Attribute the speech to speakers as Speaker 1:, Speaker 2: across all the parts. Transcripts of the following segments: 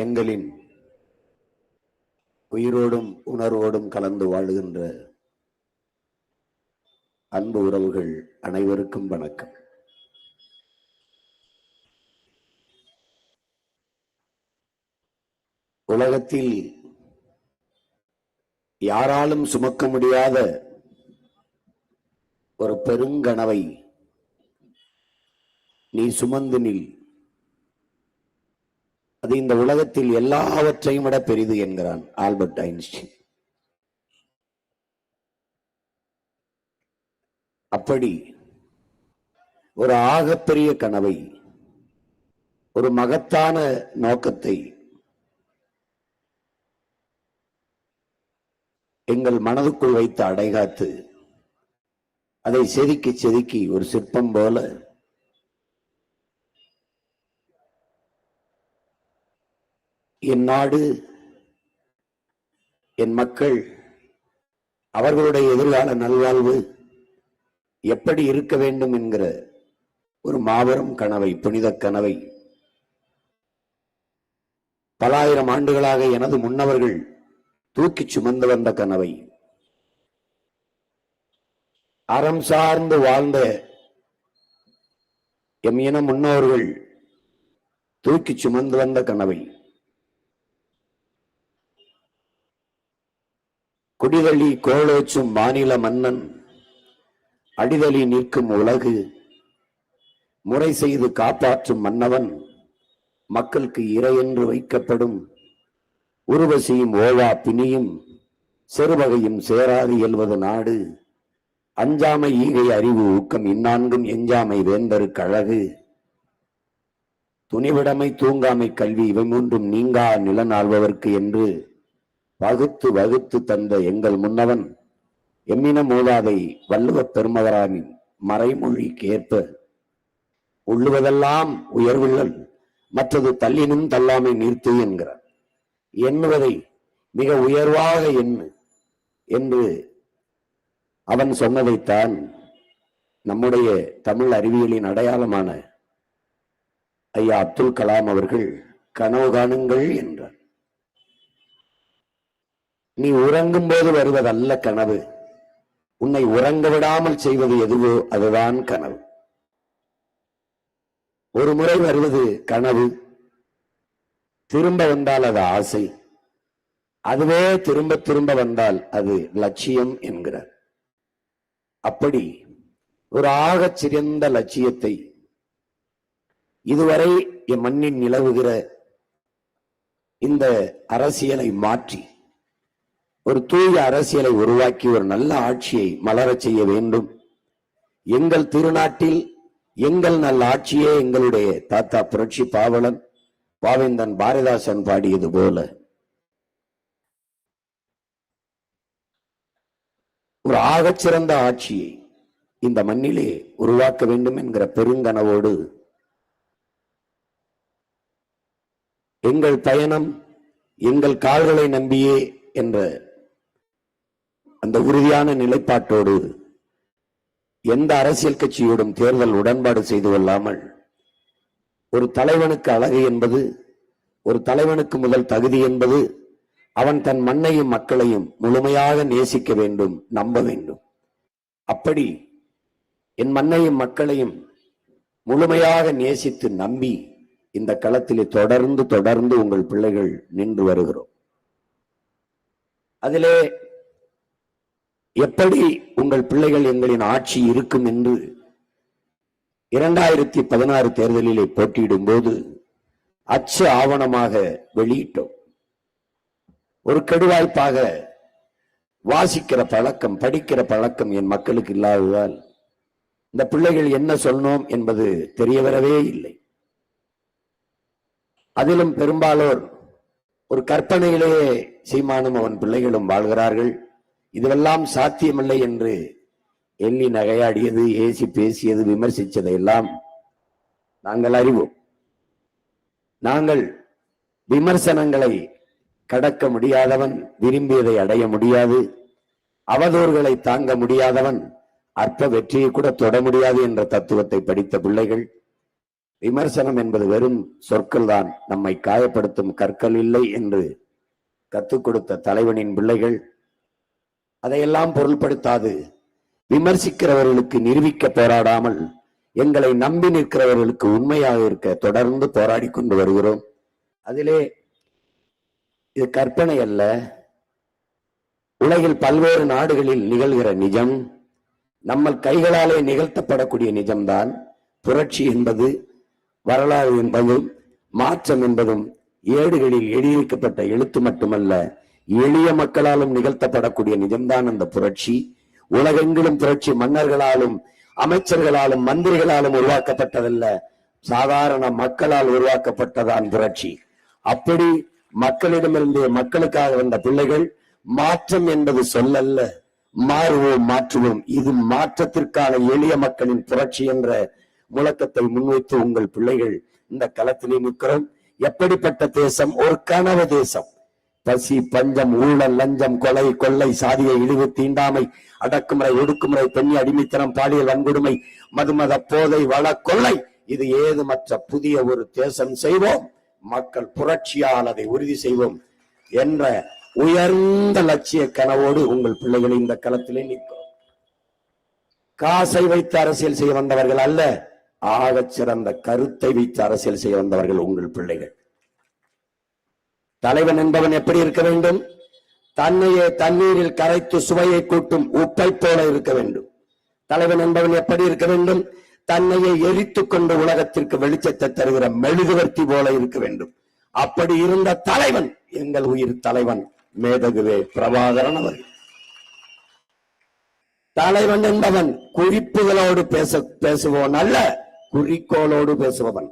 Speaker 1: எங்களின் உயிரோடும் உணர்வோடும் கலந்து வாழுகின்ற அன்பு உறவுகள் அனைவருக்கும் வணக்கம். உலகத்தில் யாராலும் சுமக்க முடியாத ஒரு பெருங்கனவை நீ சுமந்து நில், அது இந்த உலகத்தில் எல்லாவற்றையும் விட பெரிது என்கிறான் ஆல்பர்ட் ஐன்ஸ்டீன். அப்படி ஒரு ஆகப்பெரிய கனவை, ஒரு மகத்தான நோக்கத்தை எங்கள் மனதுக்குள் வைத்து அடைகாத்து அதை செதுக்கி செதுக்கி ஒரு சிற்பம் போல என் நாடு, என் மக்கள், அவர்களுடைய எதிர்கால நல்வாழ்வு எப்படி இருக்க வேண்டும் என்கிற ஒரு மாபெரும் கனவை, புனித கனவை பல ஆயிரம் ஆண்டுகளாக எனது முன்னவர்கள் தூக்கி சுமந்து வந்த கனவை, அறம் சார்ந்து வாழ்ந்த எம் இன முன்னோர்கள் தூக்கி சுமந்து வந்த கனவை, குடிதழி கோலோச்சும் மாநில மன்னன் அடிதழி நிற்கும் உலகு முறை செய்து காப்பாற்றும் மன்னவன் மக்களுக்கு இறை என்று வைக்கப்படும் உருவசியும் ஓவா பிணியும் செருவகையும் சேராது இயல்வது நாடு அஞ்சாமை ஈகை அறிவு ஊக்கம் இந்நான்கும் எஞ்சாமை வேந்தருக்கு அழகு துணிவிடமை தூங்காமை கல்வி இவை மூன்றும் நீங்கா நிலநாள்பவர்க்கு என்று வகுத்து வகுத்து தந்த எங்கள் முன்னவன் எம்மின மூதாதை வள்ளுவ பெருமகரானின் மறைமொழிக்கு ஏற்ப உள்ளுவதெல்லாம் உயர்வுள்ளல் மற்றது தள்ளினும் தள்ளாமை நீர்த்து என்கிறார். எண்ணுவதை மிக உயர்வாக எண்ணு என்று அவன் சொன்னதைத்தான் நம்முடைய தமிழ் அறிவியலின் அடையாளமான ஐயா அப்துல் கலாம் அவர்கள் கனவு காணுங்கள் என்றார். நீ உறங்கும் போது வருவதல்ல கனவு, உன்னை உறங்க விடாமல் செய்வது எதுவோ அதுதான் கனவு. ஒரு முறை வருவது கனவு, திரும்ப வந்தால் அது ஆசை, அதுவே திரும்ப திரும்ப வந்தால் அது லட்சியம் என்கிறார். அப்படி ஒரு ஆகச் சிறந்த லட்சியத்தை இதுவரை என் மண்ணின் நிலவுகிற இந்த அரசியலை மாற்றி ஒரு தூய அரசியலை உருவாக்கி ஒரு நல்ல ஆட்சியை மலரச் செய்ய வேண்டும். எங்கள் திருநாட்டில் எங்கள் நல்ல ஆட்சியே எங்களுடைய தாத்தா புரட்சி பாவலன் பாவேந்தன் பாரதிதாசன் பாடியது போல ஒரு ஆகச்சிறந்த ஆட்சியை இந்த மண்ணிலே உருவாக்க வேண்டும் என்கிற பெருங்கனவோடு எங்கள் பயணம் எங்கள் கால்களை நம்பியே என்ற அந்த உறுதியான நிலைப்பாட்டோடு எந்த அரசியல் கட்சியோடும் தேர்தல் உடன்பாடு செய்து கொள்ளாமல் ஒரு தலைவனுக்கு அழகு என்பது, ஒரு தலைவனுக்கு முதல் தகுதி என்பது அவன் தன் மண்ணையும் மக்களையும் முழுமையாக நேசிக்க வேண்டும், நம்ப வேண்டும். அப்படி என் மண்ணையும் மக்களையும் முழுமையாக நேசித்து நம்பி இந்த களத்திலே தொடர்ந்து தொடர்ந்து உங்கள் பிள்ளைகள் நின்று வருகிறோம். அதிலே எப்படி உங்கள் பிள்ளைகள் எங்களின் ஆட்சி இருக்கும் என்று 2016 தேர்தலிலே போட்டியிடும் போது அச்சு ஆவணமாக வெளியிட்டோம். ஒரு கெடுவாய்ப்பாக வாசிக்கிற பழக்கம், படிக்கிற பழக்கம் என் மக்களுக்கு இல்லாததால் இந்த பிள்ளைகள் என்ன சொன்னோம் என்பது தெரிய வரவே இல்லை. அதிலும் பெரும்பாலோர் ஒரு கற்பனையிலேயே சீமானும் அவன் பிள்ளைகளும் வாழ்கிறார்கள், இதுவெல்லாம் சாத்தியமில்லை என்று எண்ணி நகையாடியது, ஏசி பேசியது, விமர்சித்ததை எல்லாம் நாங்கள் அறிவோம். நாங்கள் விமர்சனங்களை கடக்க முடியாதவன் விரும்பியதை அடைய முடியாது, அவதூறுகளை தாங்க முடியாதவன் அற்ப வெற்றியை கூட தொட முடியாது என்ற தத்துவத்தை படித்த பிள்ளைகள் விமர்சனம் என்பது வெறும் சொற்கள் தான், நம்மை காயப்படுத்தும் கற்கள் இல்லை என்று கற்றுக் கொடுத்த தலைவனின் பிள்ளைகள் அதையெல்லாம் பொருள்படுத்தாது விமர்சிக்கிறவர்களுக்கு நிரூபிக்க போராடாமல் எங்களை நம்பி நிற்கிறவர்களுக்கு உண்மையாக இருக்க தொடர்ந்து போராடி கொண்டு வருகிறோம். அதிலே இது கற்பனை அல்ல, உலகில் பல்வேறு நாடுகளில் நிகழ்கிற நிஜம், நம்ம கைகளாலே நிகழ்த்தப்படக்கூடிய நிஜம்தான். புரட்சி என்பது, வரலாறு என்பதும், மாற்றம் என்பதும் ஏடுகளில் எழுதியிருக்கப்பட்ட எழுத்து மட்டுமல்ல, எளிய மக்களாலும் நிகழ்த்தப்படக்கூடிய நிஜம்தான் அந்த புரட்சி. உலகெங்கிலும் புரட்சி மன்னர்களாலும் அமைச்சர்களாலும் மந்திரிகளாலும் உருவாக்கப்பட்டதல்ல, சாதாரண மக்களால் உருவாக்கப்பட்டதான் புரட்சி. அப்படி மக்களிடமிருந்து மக்களுக்காக வந்த பிள்ளைகள். மாற்றம் என்பது சொல்லல்ல, மாறுவோம் மாற்றுவோம். இது மாற்றத்திற்கான எளிய மக்களின் புரட்சி என்ற முழக்கத்தை முன்வைத்து உங்கள் பிள்ளைகள் இந்த களத்திலே நிற்கிறோம். எப்படிப்பட்ட தேசம்? ஒரு கனவு தேசம். பசி, பஞ்சம், ஊழல், லஞ்சம், கொலை, கொள்ளை, சாதிய இழிவு, தீண்டாமை, அடக்குமுறை, ஒடுக்குமுறை, பெண்ணி அடிமைத்தனம், பாலியல் வன்கொடுமை, மதுமத போதை, வள கொள்ளை, இது ஏதுமற்ற புதிய ஒரு தேசம் செய்வோம், மக்கள் புரட்சியால் அதை உறுதி செய்வோம் என்ற உயர்ந்த லட்சிய கனவோடு உங்கள் பிள்ளைகளை இந்த களத்திலே நிற்கும். காசை வைத்து அரசியல் செய்ய வந்தவர்கள் அல்ல, ஆகச் சிறந்த கருத்தை வைத்து அரசியல் செய்ய வந்தவர்கள் உங்கள் பிள்ளைகள். தலைவன் என்பவன் எப்படி இருக்க வேண்டும்? தன்னையே தண்ணீரில் கரைத்து சுவையை கூட்டும் உப்பை போல இருக்க வேண்டும். தலைவன் என்பவன் எப்படி இருக்க வேண்டும்? தன்னையே எரித்துக் கொண்டு உலகத்திற்கு வெளிச்சத்தை தருகிற மெழுகுவர்த்தி போல இருக்க வேண்டும். அப்படி இருந்த தலைவன் எங்கள் உயிர் தலைவன் மேதகுவே பிரபாகரன் அவர்கள். தலைவன் என்பவன் குறிப்புகளோடு பேசுபவன் அல்ல, குறிக்கோளோடு பேசுபவன்.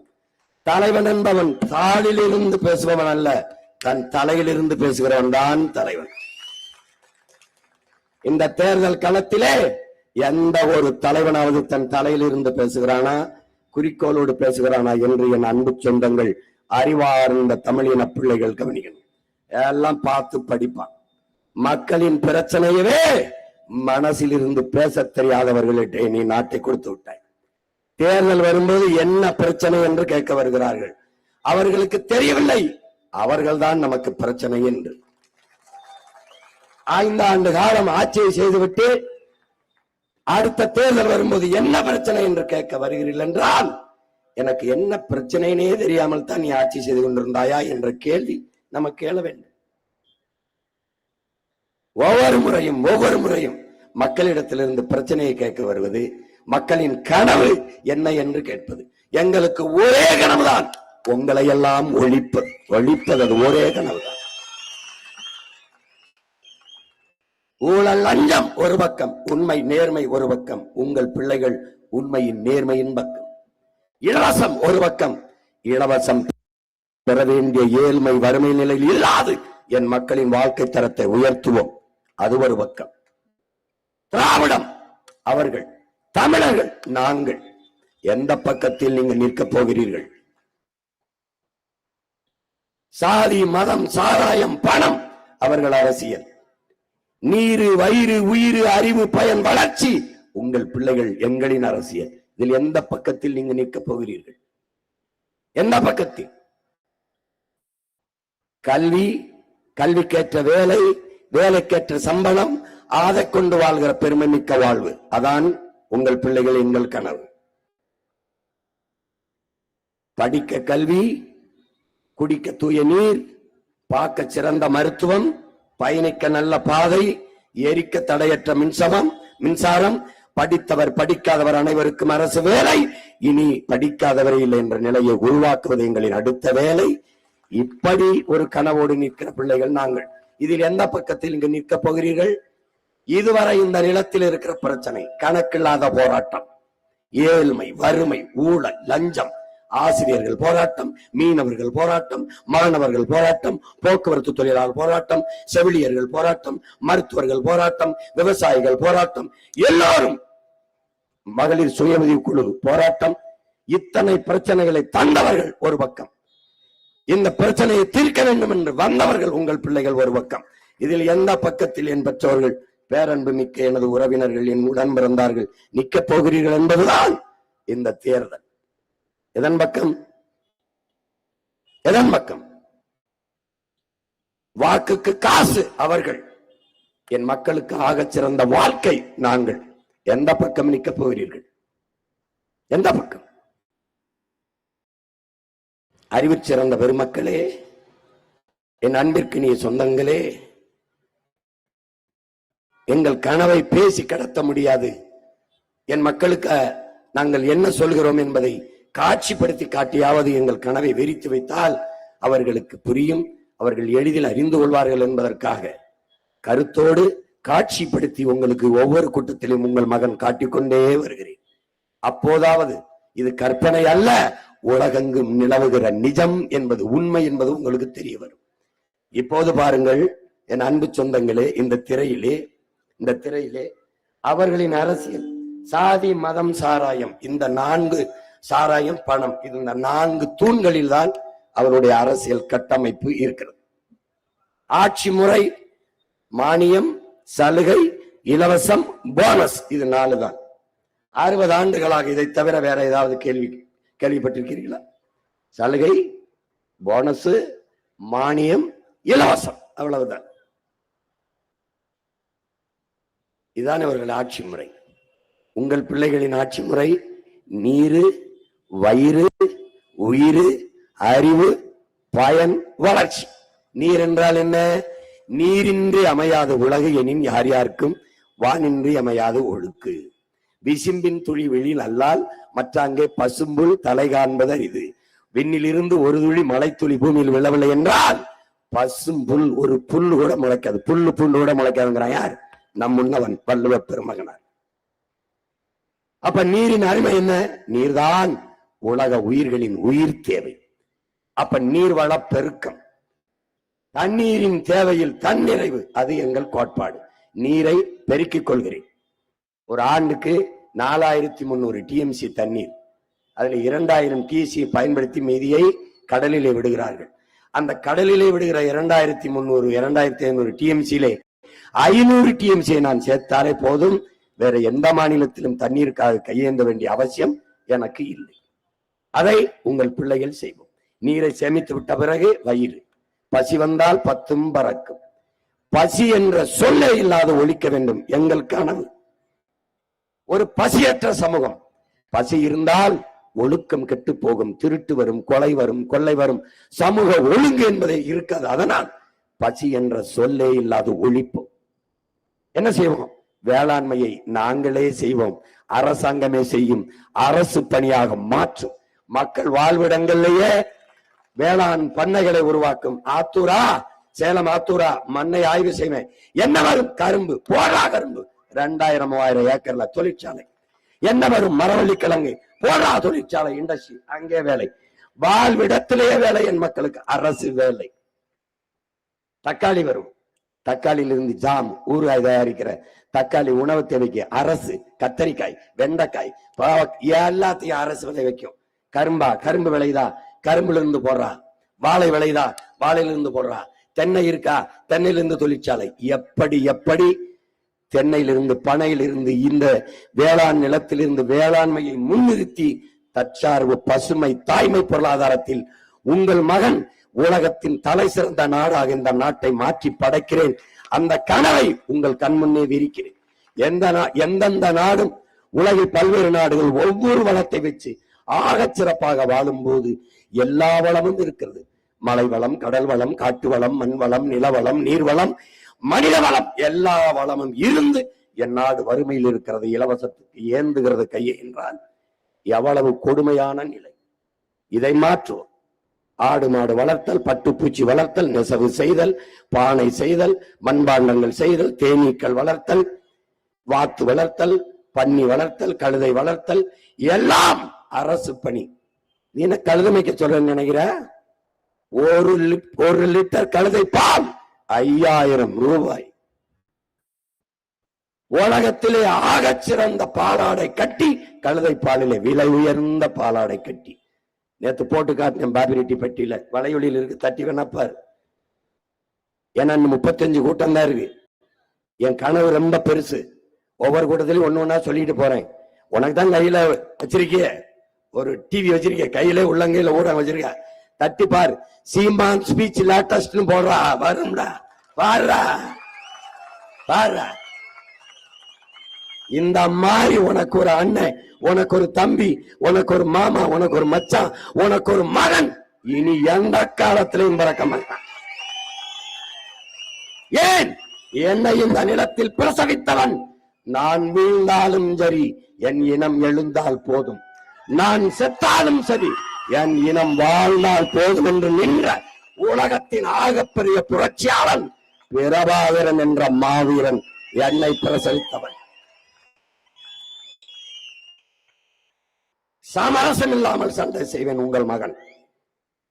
Speaker 1: தலைவன் என்பவன் தாளில் இருந்து பேசுபவன் அல்ல, தன் தலையிலிருந்து பேசுகிறவன் தான் தலைவன். இந்த தேர்தல் களத்திலே எந்த ஒரு தலைவனாவது தன் தலையிலிருந்து பேசுகிறானா, குறிக்கோளோடு பேசுகிறானா என்று என் அன்பு சொந்தங்கள், அறிவார்ந்த தமிழின பிள்ளைகள் கவனிக்கணும். எல்லாம் பார்த்து படிப்பான். மக்களின் பிரச்சனையவே மனசில் இருந்து பேச தெரியாதவர்களிட்டே நீ நாட்டை கொடுத்து விட்டாய். தேர்தல் வரும்போது என்ன பிரச்சனை என்று கேட்க வருகிறார்கள். அவர்களுக்கு தெரியவில்லை அவர்கள்தான் நமக்கு பிரச்சனை என்று. 5 ஆண்டு காலம் ஆட்சியை செய்துவிட்டு அடுத்த தேர்தல் வரும்போது என்ன பிரச்சனை என்று கேட்க வருகிறீர்கள் என்றால், எனக்கு என்ன பிரச்சனைனே தெரியாமல் தான் நீ ஆட்சி செய்து கொண்டிருந்தாயா என்ற கேள்வி நமக்கு கேள வேண்டும். ஒவ்வொரு முறையும் மக்களிடத்திலிருந்து பிரச்சனையை கேட்க வருவது, மக்களின் கனவு என்ன என்று கேட்பது. எங்களுக்கு ஒரே கனவுதான், உங்களை எல்லாம் ஒழிப்பது. அது ஒரே கனவுதான். ஊழல் லஞ்சம் ஒரு பக்கம், உண்மை நேர்மை ஒரு பக்கம், உங்கள் பிள்ளைகள் உண்மையின் நேர்மையின் பக்கம். இலவசம் ஒரு பக்கம், இலவசம் பெற வேண்டிய ஏழ்மை வறுமை நிலையில் இல்லாது என் மக்களின் வாழ்க்கை தரத்தை உயர்த்துவோம், அது ஒரு பக்கம். திராவிடம் அவர்கள், தமிழர்கள் நாங்கள், எந்த பக்கத்தில் நீங்கள் நிற்கப் போகிறீர்கள்? சாதி, மதம், சாராயம், பணம் அவர்கள் அரசியல். நீரு, வயிறு, உயிர், அறிவு, பயன், வளர்ச்சி உங்கள் பிள்ளைகள் எங்களின் அரசியல். இதில் எந்த பக்கத்தில் நீங்க நிற்கப் போகிறீர்கள்? எந்த பக்கத்தில்? கல்வி, கல்விக்கேற்ற வேலை, வேலைக்கேற்ற சம்பளம், அதை கொண்டு வாழ்கிற பெருமை மிக்க வாழ்வு, அதான் உங்கள் பிள்ளைகள் எங்கள் கனவு. படிக்க கல்வி, குடிக்க தூய நீர், பார்க்க சிறந்த மருத்துவம், பயணிக்க நல்ல பாதை, எரிக்க தடையற்ற மின்சாரம், படித்தவர் படிக்காதவர் அனைவருக்கும் அரசு வேலை, இனி படிக்காதவரே இல்லை என்ற நிலையை உருவாக்குவது எங்களின் அடுத்த வேலை. இப்படி ஒரு கனவோடு நிற்கிற பிள்ளைகள் நாங்கள். இதில் எந்த பக்கத்தில் இங்கு நிற்கப் போகிறீர்கள்? இதுவரை இந்த நிலத்தில் இருக்கிற பிரச்சனை, கணக்கில்லாத போராட்டம், ஏழ்மை, வறுமை, ஊழல், லஞ்சம், ஆசிரியர்கள் போராட்டம், மீனவர்கள் போராட்டம், மாணவர்கள் போராட்டம், போக்குவரத்து தொழிலாளர் போராட்டம், செவிலியர்கள் போராட்டம், மருத்துவர்கள் போராட்டம், விவசாயிகள் போராட்டம், எல்லாரும் மகளிர் சுய உதவி குழு போராட்டம். இத்தனை பிரச்சனைகளை தந்தவர்கள் ஒரு பக்கம், இந்த பிரச்சனையை தீர்க்க வேண்டும் என்று வந்தவர்கள் உங்கள் பிள்ளைகள் ஒரு பக்கம். இதில் எந்த பக்கத்தில் என் பெற்றோர்கள், பேரன்பு மிக்க எனது உறவினர்கள், என் உடன் பிறந்தார்கள் நிற்கப் போகிறீர்கள் என்பதுதான் இந்த தேர்தல். எதன் பக்கம்? எதன் பக்கம்? வாக்குக்கு காசு அவர்கள், என் மக்களுக்கு ஆகச் சிறந்த வாழ்க்கை நாங்கள். எந்த பக்கம் நிற்க போகிறீர்கள்? எந்த பக்கம்? அறிவு சிறந்த பெருமக்களே, என் அன்பிற்கு நீ சொந்தங்களே, எங்கள் கனவை பேசி கடத்த முடியாது. என் மக்களுக்கு நாங்கள் என்ன சொல்கிறோம் என்பதை காட்சிப்படுத்தி காட்டியாவது எங்கள் கனவை வெறித்து வைத்தால் அவர்களுக்கு புரியும், அவர்கள் எளிதில் அறிந்து கொள்வார்கள் என்பதற்காக கருத்தோடு காட்சிப்படுத்தி உங்களுக்கு ஒவ்வொரு கூட்டத்திலும் உங்கள் மகன் காட்டிக்கொண்டே வருகிறேன். அப்போதாவது இது கற்பனை அல்ல, உலகெங்கும் நிலவுகிற நிஜம் என்பது, உண்மை என்பது உங்களுக்கு தெரிய வரும். இப்போது பாருங்கள் என் அன்பு சொந்தங்களே, இந்த திரையிலே அவர்களின் அரசியல், சாதி, மதம், சாராயம், இந்த 4 சாராயம், பணம், இந்த 4 தூண்களில் தான் அவருடைய அரசியல் கட்டமைப்பு இருக்கிறது. ஆட்சி முறை, மானியம், சலுகை, இலவசம், போனஸ், இது 4 தான். 60 ஆண்டுகளாக இதை தவிர வேற ஏதாவது கேள்விப்பட்டிருக்கிறீர்களா? சலுகை, போனஸ், மானியம், இலவசம், அவ்வளவுதான். இதுதான் அவர்கள் ஆட்சி முறை. உங்கள் பிள்ளைகளின் ஆட்சி முறை நீரு, வயிறு, உயிர், அறிவு, பயன், வளர்ச்சி. நீர் என்றால் என்ன? நீரின்றி அமையாத உலகு எனின் யார் யாருக்கும் வானின்றி அமையாத ஒழுக்கு. விசிம்பின் துளி வெளியில் அல்லால் மற்றாங்கே பசும்புல் தலை காண்பது அரிது. விண்ணிலிருந்து ஒரு துளி மலை துளி பூமியில் விழவில்லை என்றால் பசும்புல், ஒரு புல் கூட முளைக்காது. புல்லு கூட முளைக்காதுங்கிறான் யார்? நம் முன்னவன் வள்ளுவ பெருமகனார். அப்ப நீரின் அருமை என்ன? நீர்தான் உலக உயிர்களின் உயிர் தேவை. அப்ப நீர்வள பெருக்கம், தண்ணீரின் தேவையில் தன்னிறைவு, அது எங்கள் கோட்பாடு. நீரை பெருக்கிக் கொள்கிறேன். ஒரு ஆண்டுக்கு 4300 TMC தண்ணீர், அதுல 2000 TC பயன்படுத்தி மீதியை கடலிலே விடுகிறார்கள். அந்த கடலிலே விடுகிற 2300 2500 TMCலே 500 TMC நான் சேர்த்தாலே போதும். வேற எந்த மாநிலத்திலும் தண்ணீருக்காக கையேந்த வேண்டிய அவசியம் எனக்கு இல்லை. அதை உங்கள் பிள்ளைகள் செய்வோம். நீரை சேமித்து விட்ட பிறகு வயிறு, பசி வந்தால் 10 பறக்கும். பசி என்ற சொல்லே இல்லாத ஒழிக்க வேண்டும் எங்கள் கனவு. ஒரு பசியற்ற சமூகம். பசி இருந்தால் ஒழுக்கம் கெட்டு போகும், திருட்டு வரும், கொலை வரும், கொள்ளை வரும், சமூக ஒழுங்கு என்பதை இருக்காது. அதனால் பசி என்ற சொல்லே இல்லாத ஒழிப்போம். என்ன செய்வோம்? வேளாண்மையை நாங்களே செய்வோம், அரசாங்கமே செய்யும், அரசு பணியாக மாற்றும். மக்கள் வாழ்விடங்களிலேயே வேளாண் பண்ணைகளை உருவாக்கும். ஆத்தூரா, சேலம் ஆத்தூரா மண்ணை ஆய்வு செய்வேன். என்ன வரும்? கரும்பு, போடா கரும்பு. 2000-3000 ஏக்கர்ல தொழிற்சாலை. என்ன வரும்? மரவள்ளி கிழங்கு, போடா தொழிற்சாலை, இண்டஸ்ட்ரி, அங்கே வேலை. வாழ்விடத்திலேயே வேலை, என் மக்களுக்கு அரசு வேலை. தக்காளி வரும், தக்காளியிலிருந்து ஜாம், ஊறுகாய் தயாரிக்கிற தக்காளி உணவு தேவைக்கு அரசு. கத்தரிக்காய், வெண்டைக்காய், எல்லாத்தையும் அரசு விளை வைக்கும். கரும்பா, கரும்பு விளையுதா, கரும்புல இருந்து போடுறா. வாழை விளையுதா, வாழையிலிருந்து போடுறா. தென்னை இருக்கா, தென்னையிலிருந்து தொழிற்சாலை. எப்படி தென்னையிலிருந்து, பனையிலிருந்து, இந்த வேளாண் நிலத்திலிருந்து வேளாண்மையை முன்னிறுத்தி தற்சார்பு, பசுமை, தாய்மை பொருளாதாரத்தில் உங்கள் மகன் உலகத்தின் தலை சிறந்த நாடாக இந்த நாட்டை மாற்றி படைக்கிறேன். அந்த கனவை உங்கள் கண்முன்னே விரிக்கிறேன். எந்தெந்த நாடும், உலகில் பல்வேறு நாடுகள் ஒவ்வொரு வளத்தை வச்சு ஆகச் சிறப்பாக வாழும் போது எல்லா வளமும் இருக்கிறது. மலை வளம், கடல் வளம், காட்டு வளம், மண் வளம், நிலவளம், நீர்வளம், மனித வளம், எல்லா வளமும் இருந்து என் நாடு வறுமையில் இருக்கிறது, இலவசத்துக்கு ஏந்துகிறது கையை என்றால் எவ்வளவு கொடுமையான நிலை. இதை மாற்றுவோம். ஆடு மாடு வளர்த்தல், பட்டுப்பூச்சி வளர்த்தல், நெசவு செய்தல், பானை செய்தல், மண்பாண்டங்கள் செய்தல், தேனீக்கள் வளர்த்தல், வாத்து வளர்த்தல், பன்னி வளர்த்தல், கழுதை வளர்த்தல், எல்லாம் அரசு பணி. நீ என்ன கழுதை மேய்க்க சொல்றேன்னு நினைக்கிற? 1 லிட்டர் கழுதை பால் 5000 ரூபாய். உலகத்திலே ஆகச் சிறந்த பாலாடை கட்டி, கழுதை பாலிலே விலை உயர்ந்த பாலாடை கட்டி. நேத்து போட்டு காட்டினேன் பாபிரெட்டி பட்டியல, வலையொலியில் இருக்கு, தட்டி வேணாப்பாரு. ஏன்னா 35 கூட்டம் தான் இருக்கு. என் கனவு ரொம்ப பெருசு. ஒவ்வொரு கூட்டத்திலையும் ஒண்ணு ஒண்ணா சொல்லிட்டு போறேன். உனக்கு தான் கையில வச்சிருக்கிய ஒரு டிவி வச்சிருக்க, கையில உள்ளங்கையில ஊடகம் வச்சிருக்க, தட்டி பாரு, சீமான் ஸ்பீச் லேட்டஸ்ட் போடுறா, வரும்டா, பாருடா பாருடா. இந்த மாதிரி உனக்கு ஒரு அண்ணன், உனக்கு ஒரு தம்பி, உனக்கு ஒரு மாமா, உனக்கு ஒரு மச்சான், உனக்கு ஒரு மகன் இனி எந்த காலத்திலையும் பிறக்க மாட்டான். ஏன்? என்னை இந்த நிலத்தில் பிரசவித்தவன். நான் வீழ்ந்தாலும் சரி, என் இனம் எழுந்தால் போதும். நான் செத்தாலும் சரி, என் இனம் வாழ்ந்தால் போதும் என்று நின்ற உலகத்தின் ஆகப்பெரிய புரட்சியாளன் பிரபாகரன் என்ற மாவீரன் என்னை பிரசவித்தவன். சமரசம் இல்லாமல் சண்டை செய்வேன் உங்கள் மகன்.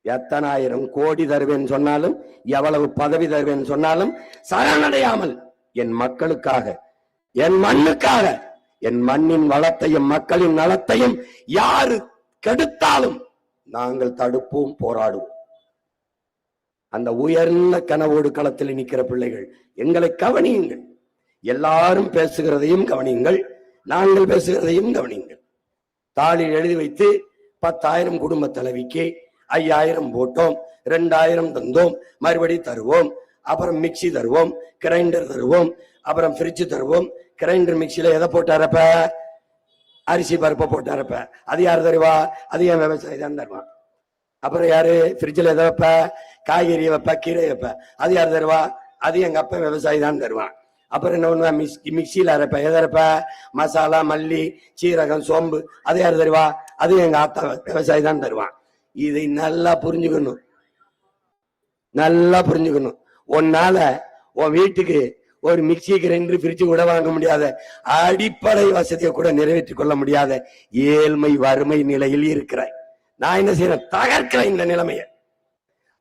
Speaker 1: எத்தனாயிரம் கோடி தருவேன் சொன்னாலும், எவ்வளவு பதவி தருவேன் சொன்னாலும் சரணடையாமல் என் மக்களுக்காக, என் மண்ணுக்காக, என் மண்ணின் வளத்தையும் மக்களின் நலத்தையும் யாரு கெடுத்தாலும் நாங்கள் தடுப்போம், போராடுவோம். அந்த உயர்ந்த கனவோடு களத்தில் நிற்கிற பிள்ளைகள், எங்களை கவனியுங்கள். எல்லாரும் பேசுகிறதையும் கவனியுங்கள், நாங்கள் பேசுகிறதையும் கவனியுங்கள். தாளில் எழுதி வைத்து 10,000 குடும்ப தலைவிக்கு 5,000 போட்டோம், 2,000 தந்தோம், மறுபடி தருவோம், அப்புறம் மிக்சி தருவோம், கிரைண்டர் தருவோம், அப்புறம் ஃப்ரிட்ஜ் தருவோம். கிரைண்டர் மிக்சியில எதை போட்டாரப்ப? அரிசி பருப்பை போட்டாரப்ப. அது யாரு தருவா? அது என் விவசாயி தான் தருவான். அப்புறம் யாரு? ஃப்ரிட்ஜில் எதை வைப்ப? காய்கறி வைப்ப, கீரை வைப்ப. அது யாரு தருவா? அது எங்க அப்பா விவசாயி தான் தருவான். அப்புறம் என்ன பண்ணுவா? மிக்சியில அரைப்ப. எதை அரைப்ப? மசாலா, மல்லி, சீரகம், சோம்பு. அது யாரு தருவா? அது எங்க ஆத்தா விவசாயி தான் தருவான். இதை நல்லா புரிஞ்சுக்கணும், நல்லா புரிஞ்சுக்கணும். உன்னால உன் வீட்டுக்கு ஒரு மிக்சி, கிரைண்டர், ஃப்ரிட்ஜ் கூட வாங்க முடியாத, அடிப்படை வசதியை கூட நிறைவேற்றிக் கொள்ள முடியாத ஏழ்மை வறுமை நிலையில் இருக்கிறாய். நான் என்ன செய்யறேன்? தகர்க்கிறேன் இந்த நிலைமையை.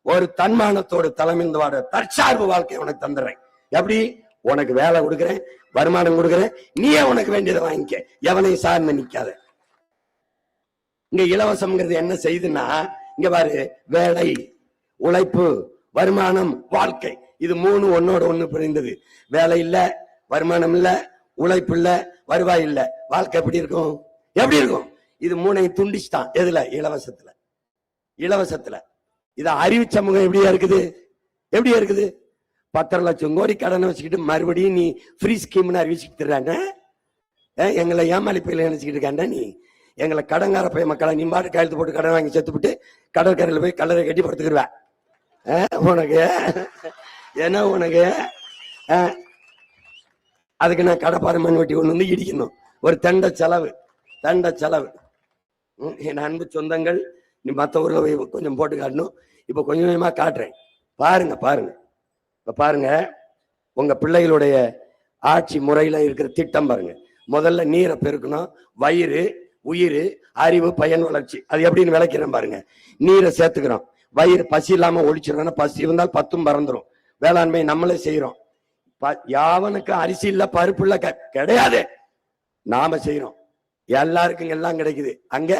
Speaker 1: ஒரு தன்மானத்தோடு தலைமிந்து வாட தற்சார்பு வாழ்க்கை உனக்கு தந்துடுறேன். எப்படி? உனக்கு வேலை கொடுக்குறேன், வருமானம் கொடுக்குறேன், நீயே உனக்கு வேண்டியதை வாங்கிக்க, எவனையும் சார்ந்து நிக்காத. இங்க இலவசம்ங்கிறது என்ன செய்துன்னா, இங்க பாரு, வேலை, உழைப்பு, வருமானம், வாழ்க்கை, இது 3 ஒன்னோட ஒண்ணு பிரிந்தது. வேலை இல்ல, வருமானம் இல்ல, உழைப்பு இல்ல, வருவாய் இல்ல, வாழ்க்கை எப்படி இருக்கும்? எப்படி இருக்கும்? இது 3ஐயும் துண்டிச்சுட்டான். எதுல? இலவசத்துல. இலவசத்துல. இத அறிவு சமூகம் எப்படியா இருக்குது? எப்படியா இருக்குது? 10 லட்சம் கோடி கடனை வச்சுக்கிட்டு மறுபடியும் நீ ஃப்ரீ ஸ்கீம்னு அறிவிச்சுட்டு தர்றாங்க. எங்களை ஏமாளி பயில நினைச்சுக்கிட்டு இருக்காண்டா நீ. எங்களை கடங்கார பைய மக்களை நீ பாட்டு கையெழுத்து போட்டு கடன் வாங்கி செத்துப்பிட்டு கடற்கரையில் போய் கல்லறை கட்டி படுத்துக்கிடுவேன். உனக்கு என்ன? உனக்கு அதுக்கு நான் கடப்பாறை மண் வெட்டி ஒண்ணு வந்து இடிக்கணும். ஒரு தண்ட செலவு, தண்ட செலவு. என் அன்பு சொந்தங்கள், நீ மற்ற ஊர்ல போய் கொஞ்சம் போட்டு காட்டணும். இப்ப கொஞ்சம் கொஞ்சமா காட்டுறேன், பாருங்க பாருங்க. இப்ப பாருங்க, உங்க பிள்ளைகளுடைய ஆட்சி முறையில இருக்கிற திட்டம் பாருங்க. முதல்ல நீரை பெருக்கணும், வயிறு, உயிர், அறிவு, பயன், வளர்ச்சி. அது எப்படின்னு விளக்கிறேன் பாருங்க. நீரை சேர்த்துக்கிறோம், வயிறு பசி இல்லாம ஒழிச்சிடணும். பசி இருந்தால் 10 பறந்துடும். வேளாண்மை நம்மளே செய்யறோம். யாவனுக்கு அரிசி இல்ல, பருப்பு இல்ல கிடையாது, நாம செய்யறோம். எல்லாருக்கும் எல்லாம் கிடைக்குது. அங்க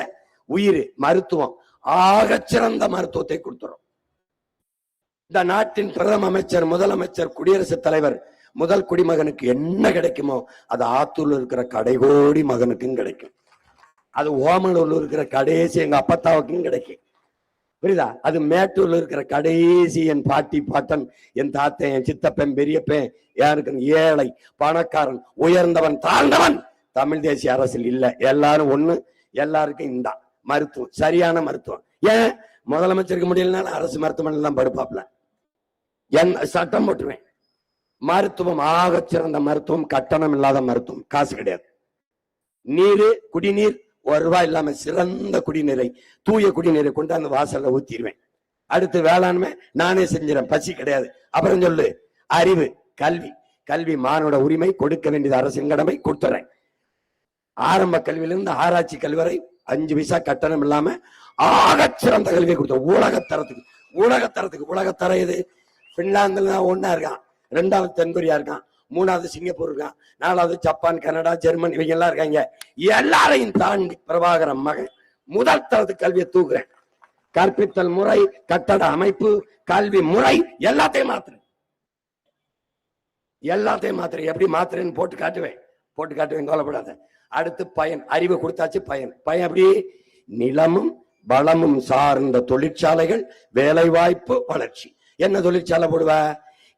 Speaker 1: உயிர், மருத்துவம், ஆகச்சிறந்த மருத்துவத்தை கொடுத்துறோம். இந்த நாட்டின் பிரதம அமைச்சர், முதலமைச்சர், குடியரசுத் தலைவர், முதல் குடிமகனுக்கு என்ன கிடைக்குமோ அது ஆத்தூர்ல இருக்கிற கடைகோடி மகனுக்கும் கிடைக்கும். அது ஓமலூர்ல இருக்கிற கடைசி எங்க அப்பத்தாவுக்கும் கிடைக்கும். புரியுதா? அது மேட்டூர்ல இருக்கிற கடைசி என் பாட்டி, பாட்டன், என் தாத்தன், என் சித்தப்பன், பெரியப்பன், யாருக்கு ஏழை, பணக்காரன், உயர்ந்தவன், தாழ்ந்தவன் தமிழ் தேசிய அரசில் இல்ல. எல்லாரும் ஒண்ணு, எல்லாருக்கும் இந்த மருத்துவம், சரியான மருத்துவம். ஏன் முதலமைச்சருக்கு முடியலனாலும் அரசு மருத்துவமனையில் தான் படுப்பாப்ல. சட்டம் போட்டுருவேன். மருத்துவம், ஆக சிறந்த மருத்துவம், கட்டணம் இல்லாத மருத்துவம், காசு கிடையாது. நீரு, குடிநீர் 1 ரூபாய் இல்லாம சிறந்த குடிநீரை, தூய குடிநீரை கொண்டு அந்த வாசல்ல ஊத்திடுவேன். அடுத்து வேளாண்மை நானே செஞ்சிடறேன், பசி கிடையாது. அப்புறம் சொல்லு, அறிவு, கல்வி. கல்வி மானோட உரிமை, கொடுக்க வேண்டியது அரசின் கடமை, கொடுத்துறேன். ஆரம்ப கல்வியிலிருந்து ஆராய்ச்சி கல்வி வரை 5 பைசா கட்டணம் இல்லாம ஆகச் சிறந்த கல்வியை கொடுத்தோம். உலகத்தரத்துக்கு, உலகத்தரத்துக்கு. உலகத்தரம் இது பின்லாந்துல தான் 1 இருக்கான், 2வது தென்கொரியா இருக்கான், 3வது சிங்கப்பூர் இருக்கான், 4வது ஜப்பான், கனடா, ஜெர்மன், இவங்க எல்லாம் இருக்காங்க. எல்லாரையும் தாண்டி பிரபாகரன் மகன் முதல் தரத்து கல்வியை தூக்குறேன். கற்பித்தல் முறை, கட்டட அமைப்பு, கல்வி முறை எல்லாத்தையும் மாத்துறேன். எல்லாத்தையும் மாத்துறேன். எப்படி மாத்துறேன்னு போட்டு காட்டுவேன், கவலைப்படாத. அடுத்து பயன், அறிவு கொடுத்தாச்சு. பயன், பயன் எப்படி? நிலமும் வளமும் சார்ந்த தொழிற்சாலைகள், வேலை வாய்ப்பு, வளர்ச்சி. என்ன தொழிற்சாலை போடுவ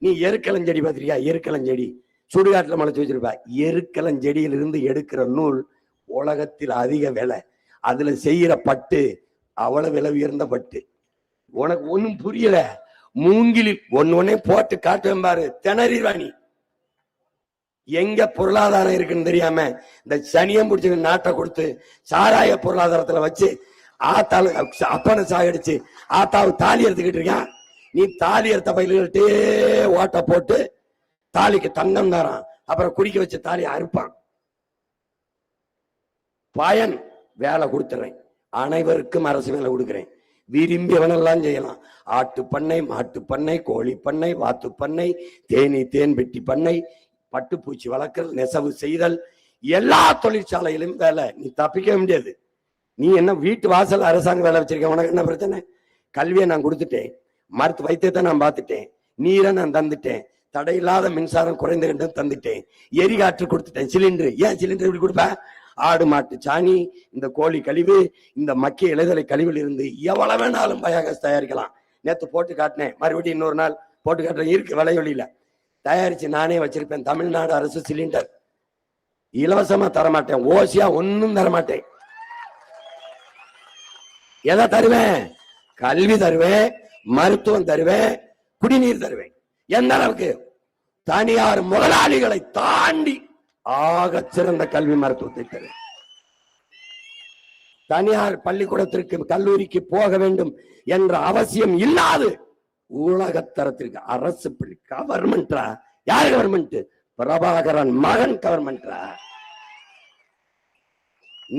Speaker 1: நீ? எருக்களஞ்செடி பார்த்திருக்கியா? எருக்களஞ்செடி சுடுகாட்டுல முளைச்சு வச்சிருப்ப. எருக்களஞ்செடியிலிருந்து எடுக்கிற நூல் உலகத்தில் அதிக விலை. அதுல செய்யற பட்டு அவ்வளவு விலை உயர்ந்த பட்டு. உனக்கு ஒண்ணும் புரியல. மூங்கிலில் ஒன்னே போட்டு காட்டுவேன் பாரு, திணறிவாணி. எங்க பொருளாதாரம் இருக்குன்னு தெரியாம இந்த சனியம் பிடிச்ச நாட்டை கொடுத்து சாராய பொருளாதாரத்துல வச்சு ஆத்தாளு அப்பனை சாகடிச்சு ஆத்தாவு தாலி எடுத்துக்கிட்டு இருக்கான். நீ தாலி எடுத்த பயில்கிட்டே ஓட்ட போட்டு தாலிக்கு தங்கம் தரான், அப்புறம் குடிக்க வச்ச தாலி அறுப்பான். பயன் வேலை கொடுத்துறேன், அனைவருக்கும் அரசு வேலை கொடுக்கிறேன், விரும்பியவனெல்லாம் செய்யலாம். ஆட்டு பண்ணை, மாட்டு பண்ணை, கோழி பண்ணை, வாத்து பண்ணை, தேன் பெட்டி பண்ணை, பட்டுப்பூச்சி வளர்க்கல், நெசவு செய்தல், எல்லா தொழிற்சாலையிலும் வேலை. நீ தப்பிக்க முடியாது. நீ என்ன வீட்டு வாசல் அரசாங்க வேலை வச்சிருக்க, உனக்கு என்ன பிரச்சனை? கல்வியை நான் கொடுத்துட்டேன், மருத்துவ வைத்தியத்தை நான் பார்த்துட்டேன், நீரை நான் தந்துட்டேன், தடையில்லாத மின்சாரம் குறைந்த தந்துட்டேன், எரிகாற்று கொடுத்துட்டேன், சிலிண்டர். ஏன் சிலிண்டர் இப்படி கொடுப்ப? ஆடு மாட்டு சாணி, இந்த கோழி கழிவு, இந்த மக்கிய இலைதலை கழிவில் இருந்து எவ்வளவு வேணாலும் பயோகேஸ் தயாரிக்கலாம். நேற்று போட்டு காட்டினேன், மறுபடியும் இன்னொரு நாள் போட்டு காட்டுறேன். இருக்கு வலையொலியில தயாரிச்சு நானே வச்சிருப்பேன். தமிழ்நாடு அரசு சிலிண்டர் இலவசமா தரமாட்டேன், ஓசியா ஒன்னும் தரமாட்டேன். எதை தருவேன்? கல்வி தருவேன், மருத்துவம் தருவேன், குடிநீர் தருவேன். எந்த அளவுக்கு? தனியார் முதலாளிகளை தாண்டி ஆக சிறந்த கல்வி மருத்துவத்தை தருவேன். தனியார் பள்ளிக்கூடத்திற்கு கல்லூரிக்கு போக வேண்டும் என்ற அவசியம் இல்லாது உலகத்தரத்திற்கு அரசு பள்ளி. கவர்மெண்டா? யார் கவர்மெண்ட்? பிரபாகரன் மகன் கவர்மெண்டா?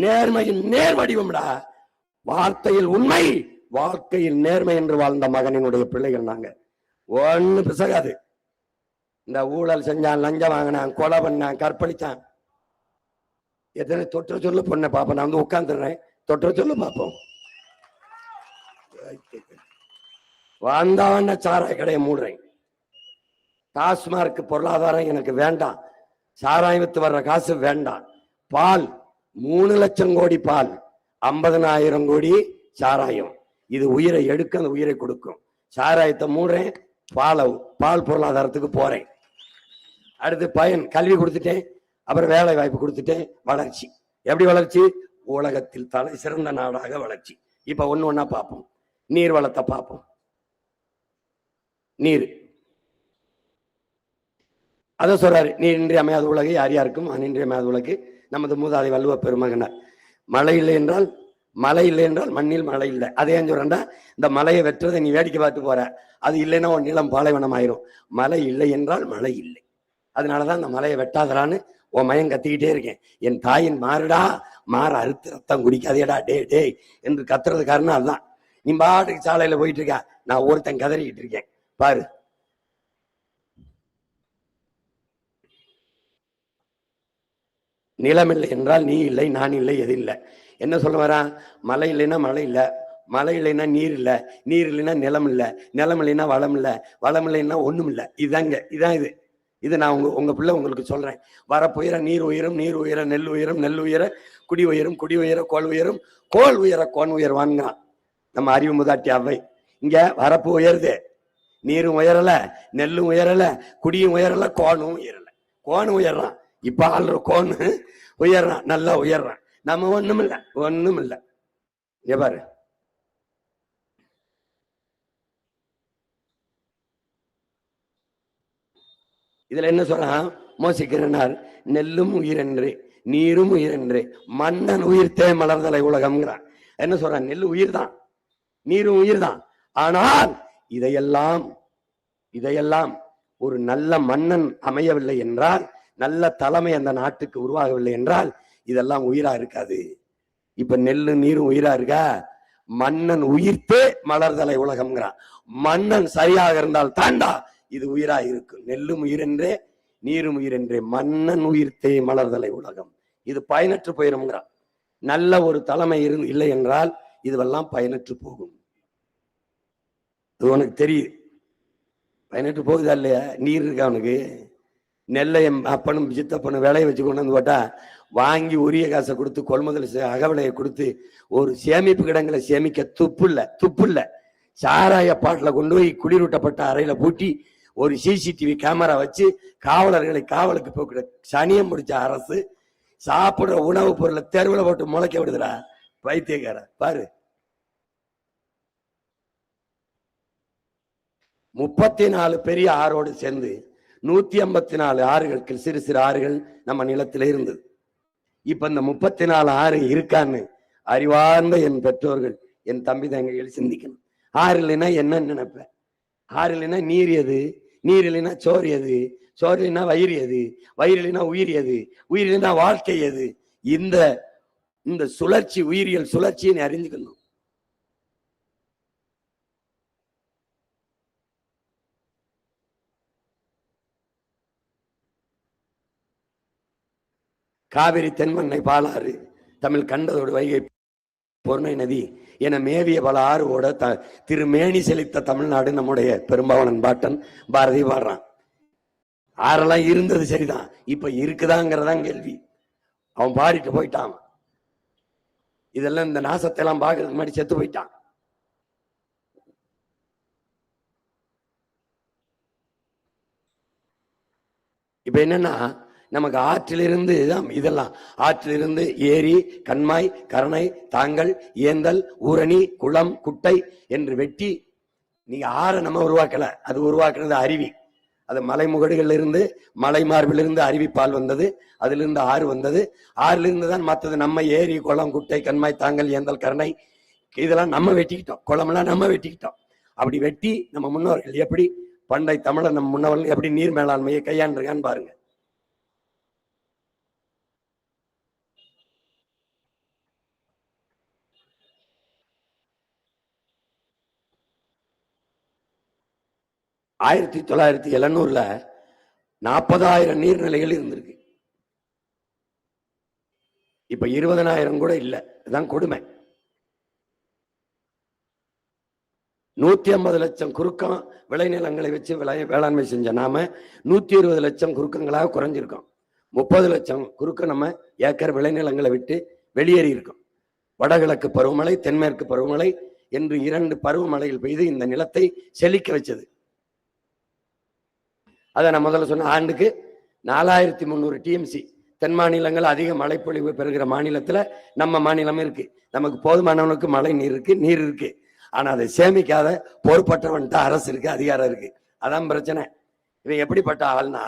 Speaker 1: நேர்மையின் நேர் வடிவம்டா. வார்த்தையில் உண்மை, வாழ்க்கையில் நேர்மை என்று வாழ்ந்த மகனினுடைய பிள்ளைகள் நாங்க. ஒண்ணு பிசகாது. இந்த ஊழல் செஞ்சான், லஞ்சம் வாங்கினான், கொலை பண்ணான், கற்பழிச்சான். எத்தனை தொற்ற சொல்லு பொண்ணை பாப்போம். நான் வந்து உட்கார்ந்துடுறேன், தொற்ற சொல்லு பார்ப்போம். வந்தவன சாராய கடையை மூடுறேன். டாஸ்மார்க் பொருளாதாரம் எனக்கு வேண்டாம். சாராயம் வித்து வர்ற காசு வேண்டாம். பால் 3 லட்சம் கோடி பால், 50,000 கோடி சாராயம். இது உயிரை எடுக்க, அந்த உயிரை கொடுக்கும். சாராயத்தை மூடுறேன், பால் பொருளாதாரத்துக்கு போறேன். அடுத்து பயன், கல்வி கொடுத்துட்டேன், அப்புறம் வேலை வாய்ப்பு கொடுத்துட்டேன், வளர்ச்சி. எப்படி வளர்ச்சி? உலகத்தில் தலை சிறந்த நாடாக வளர்ச்சி. இப்ப ஒண்ணா பார்ப்போம். நீர் வளத்தை பார்ப்போம். நீர் அத சொல்றாரு, நீர் இன்றியமையாத உலகை யார் யாருக்கும் அன்றியமையாத உலகு நமது மூதாதை வள்ளுவ பெருமகனார். மழை இல்லை என்றால் மண்ணில் மழை இல்லை. அதே சொல்றா, இந்த மலையை வெட்டுறதை நீ வேடிக்கை பார்த்து போற, அது இல்லைன்னா உன் நிலம் பாலைவனம் ஆயிரும். மழை இல்லை என்றால் மழை இல்லை. அதனாலதான் இந்த மலையை வெட்டாதரான்னு உன் மயம் கத்திக்கிட்டே இருக்கேன். என் தாயின் மாறுடா, மாற அறுத்து ரத்தம் குடிக்காதேடா டே டே என்று கத்துறது காரணம் அதுதான். நீ பாட்டுக்கு சாலையில போயிட்டு இருக்க, நான் ஒருத்தன் கதறிக்கிட்டு இருக்கேன் பாரு. நிலம் இல்லை என்றால் நீ இல்லை, நான் இல்லை, எது இல்லை. என்ன சொல்ல வரா? மழை இல்லைன்னா மழை இல்லை, மழை இல்லைன்னா நீர் இல்லை, நீர் இல்லைன்னா நிலம் இல்லை, நிலம் இல்லைன்னா வளம் இல்லை, வளம் இல்லைன்னா ஒண்ணும் இல்லை. இதான் இது நான் உங்க பிள்ளை உங்களுக்கு சொல்றேன். வரப்புயர நீர் உயரும், நீர் உயர நெல் உயரும், நெல் உயர குடி உயரும், குடி உயர கோல் உயரும், கோல் உயர கோன் உயர்வான்ங்கிறான் நம்ம அறிவு முதாட்டி அவை. இங்க வரப்பு உயருது, நீரும் உயரல, நெல்லும் உயரல, குடியும் உயரல, கோனும் உயரல. கோன் உயர்றான், இப்ப ஆள்ற கோன் உயர்றான், நல்லா உயர்றான். நம்ம ஒண்ணும் இல்ல. எவ்வாறு இதுல என்ன சொல்றான் மோசிக்கிறனார்? நெல்லும் உயிரென்று, நீரும் உயிரென்று, மன்னன் உயிர்த்தே மலர்தலை உலகம்ங்கிறான். என்ன சொல்றான்? நெல் உயிர் தான், நீரும் உயிர் தான். ஆனால் இதையெல்லாம் ஒரு நல்ல மன்னன் அமையவில்லை என்றால், நல்ல தலைமை அந்த நாட்டுக்கு உருவாகவில்லை என்றால் இதெல்லாம் உயிரா இருக்காது. இப்ப நெல்லு நீரும் உயிரா இருக்கா? மன்னன் உயிர்த்தே மலர்தலை உலகம்ங்கிறான். மன்னன் சரியாக இருந்தால் தாண்டா இது உயிரா இருக்கு. நெல்லும் உயிரென்றே, நீரும் உயிரென்றே, மன்னன் உயிர்த்தே மலர்தலை உலகம். இது பயனற்று போயிரும்ங்கிறான். நல்ல ஒரு தலைமை இல்லை என்றால் இதுவெல்லாம் பயனற்று போகும். இது உனக்கு தெரியுது. பயனற்று போகுதா இல்லையா? நீர் இருக்கா அவனுக்கு? நெல்லை அப்பனும் சித்தப்பனும் விளைய வச்சு கொண்டு வந்து போட்டா வாங்கி உரிய காசை கொடுத்து கொள்முதல் அகவிலையை கொடுத்து ஒரு சேமிப்பு கிடங்களை சேமிக்க துப்பு இல்ல. சாராய பாட்டில் கொண்டு போய் குளிரூட்டப்பட்ட அறையில பூட்டி ஒரு சிசிடிவி கேமரா வச்சு காவலர்களை காவலுக்கு போக்குற சனியம் முடிச்ச அரசு சாப்பிடுற உணவுப் பொருளை தெருவில் போட்டு முளைக்க விடுதுடா பைத்தியக்கார. பாரு, 34 பெரிய ஆறோடு சேர்ந்து 154 ஆறுகள் சிறு சிறு ஆறுகள் நம்ம நிலத்தில இருந்தது. இப்ப இந்த 34 ஆறு இருக்கான்னு அறிவார்ந்த என் பெற்றோர்கள் என் தம்பி தங்கைகள் சிந்திக்கணும். ஆறு இல்லைன்னா என்ன நினைப்பேன்? ஆறு இல்லைன்னா நீர் எது, நீர் இல்லைன்னா சோறு எது, சோறு இல்லைன்னா வயிறு எது, வயிறு இல்லைன்னா உயிர் எது, உயிர் இல்லைன்னா வாழ்க்கை எது? இந்த சுழற்சி உயிரியல் சுழற்சியை அறிஞ்சுக்கணும். காவிரி தென்மண்ணை பாலாறு தமிழ் கண்டதோடு வைகை பொருணை நதி என மேவிய பல ஆறுவோட திருமேனி செழித்த தமிழ்நாடு நம்முடைய பெரும்பாவனன் பாட்டன் பாரதி பாடுறான். ஆறெல்லாம் இருந்தது சரிதான், இப்ப இருக்குதாங்கிறதான் கேள்வி. அவன் பாடிட்டு போயிட்டான். இதெல்லாம் இந்த நாசத்தை எல்லாம் பாக்குறதுக்கு முன்னாடி செத்து போயிட்டான். இப்ப என்னன்னா நமக்கு ஆற்றிலிருந்து இதெல்லாம் ஆற்றிலிருந்து ஏரி, கண்மாய், கரணை, தாங்கல், ஏந்தல், ஊரணி, குளம், குட்டை என்று வெட்டி நீங்க ஆற நம்ம உருவாக்கல, அது உருவாக்குறது அருவி. அது மலைமுகடுகள்ல இருந்து மலை மார்பிலிருந்து அருவிப்பால் வந்தது, அதுல இருந்து ஆறு வந்தது. ஆறுல இருந்து தான் மற்றது நம்ம ஏரி, குளம், குட்டை, கண்மாய், தாங்கல், ஏந்தல், கரணை இதெல்லாம் நம்ம வெட்டிக்கிட்டோம். குளம்லாம் நம்ம வெட்டிக்கிட்டோம். அப்படி வெட்டி நம்ம முன்னோர்கள் எப்படி பண்டை தமிழர் நம்ம முன்னோர்கள் எப்படி நீர் மேலாண்மையை கையாண்டிருக்கான்னு பாருங்க. ஆயிரத்தி 1970 40,000 நீர்நிலைகள் இருந்திருக்கு. இப்ப 20,000 கூட இல்ல. இதுதான் கொடுமை. 150 லட்சம் குறுக்கம் விளைநிலங்களை வச்சு வேளாண்மை செஞ்ச நாம 120 லட்சம் குறுக்கங்களாக குறைஞ்சிருக்கோம். 30 லட்சம் குறுக்கம் நம்ம ஏக்கர் விளைநிலங்களை விட்டு வெளியேறி இருக்கோம். வடகிழக்கு பருவமழை, தென்மேற்கு பருவமழை என்று 2 பருவமழைகள் பெய்து இந்த நிலத்தை செழிக்க வச்சது. அதை நான் முதல்ல சொன்ன ஆண்டுக்கு 4300 டிஎம்சி. தென் மாநிலங்கள் அதிக மழைப்பொழிவு பெறுகிற மாநிலத்துல நம்ம மாநிலம் இருக்கு. நமக்கு போதுமானவனுக்கு மழை நீர் இருக்கு. ஆனா அதை சேமிக்காத பொறுப்பற்றவன்ட்ட அரசு இருக்கு, அதிகாரம் இருக்கு. அதான் பிரச்சனை. இவன் எப்படிப்பட்ட ஆள்னா,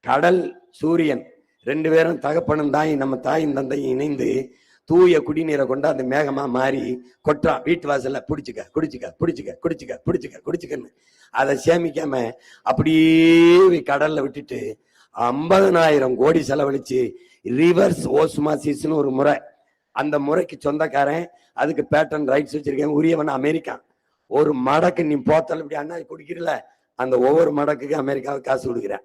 Speaker 1: கடல் சூரியன் 2 பேரும் தகப்பனும் தாய் நம்ம தாயும் தந்தையும் இணைந்து தூய குடிநீரை கொண்டு அந்த மேகமா மாறி கொட்டுறான் வீட்டு வாசல்ல. குடிச்சுக்கன்னு அதை சேமிக்காம அப்படியே கடல்ல விட்டுட்டு 50,000 கோடி செலவழிச்சு ரிவர்ஸ் ஓஸ்மாசிஸ்னு ஒரு முறை, அந்த முறைக்கு சொந்தக்காரன், அதுக்கு பேட்டன் ரைட்ஸ் வச்சிருக்கேன், உரியவன் அமெரிக்கா. ஒரு மடக்கு நீ போத்தல் இப்படி அண்ணா குடிக்கிறல, அந்த ஒவ்வொரு மடக்குக்கு அமெரிக்காவுக்கு காசு கொடுக்குறேன்.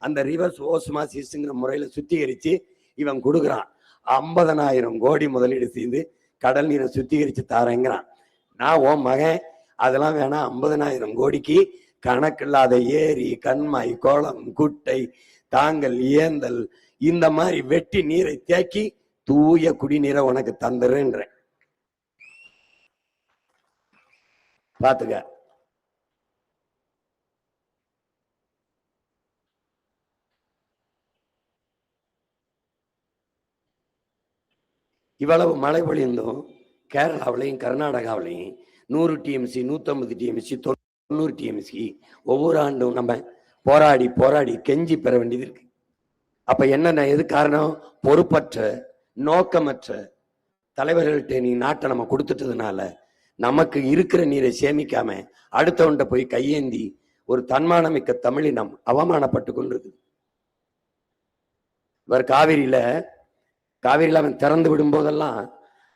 Speaker 1: அந்த ரிவர்ஸ் ஓஸ்மாசிஸ்ங்கிற முறையில சுத்திகரிச்சு இவன் கொடுக்குறான். 50,000 கோடி முதலீடு செய்து கடல் நீரை சுத்திகரிச்சு தாரேங்கிறான். நான் உன் மகன் அதெல்லாம் வேணாம், 50,000 கோடிக்கு கணக்கில்லாத ஏரி, கண்மாய், குளம், குட்டை, தாங்கல், ஏந்தல் இந்த மாதிரி வெட்டி நீரை தேக்கி தூய குடிநீரை உனக்கு தந்துருன்றேன். பாத்துக்க. இவ்வளவு மழை பொழிந்தும் கேரளாவிலையும் கர்நாடகாவிலையும் 100 டிஎம்சி, 150 டிஎம்சி, 90 டிஎம்சி ஒவ்வொரு ஆண்டும் நம்ம போராடி கெஞ்சி பெற வேண்டியது இருக்கு. அப்ப என்ன எது காரணம்? பொறுப்பற்ற நோக்கமற்ற தலைவர்கள்ட்ட நீ நாட்டை நம்ம கொடுத்துட்டதுனால நமக்கு இருக்கிற நீரை சேமிக்காம அடுத்தவன்கிட்ட போய் கையேந்தி ஒரு தன்மானமிக்க தமிழினம் அவமானப்பட்டு கொண்டிருக்கு. இவர் காவிரியில அவன் திறந்து விடும் போதெல்லாம்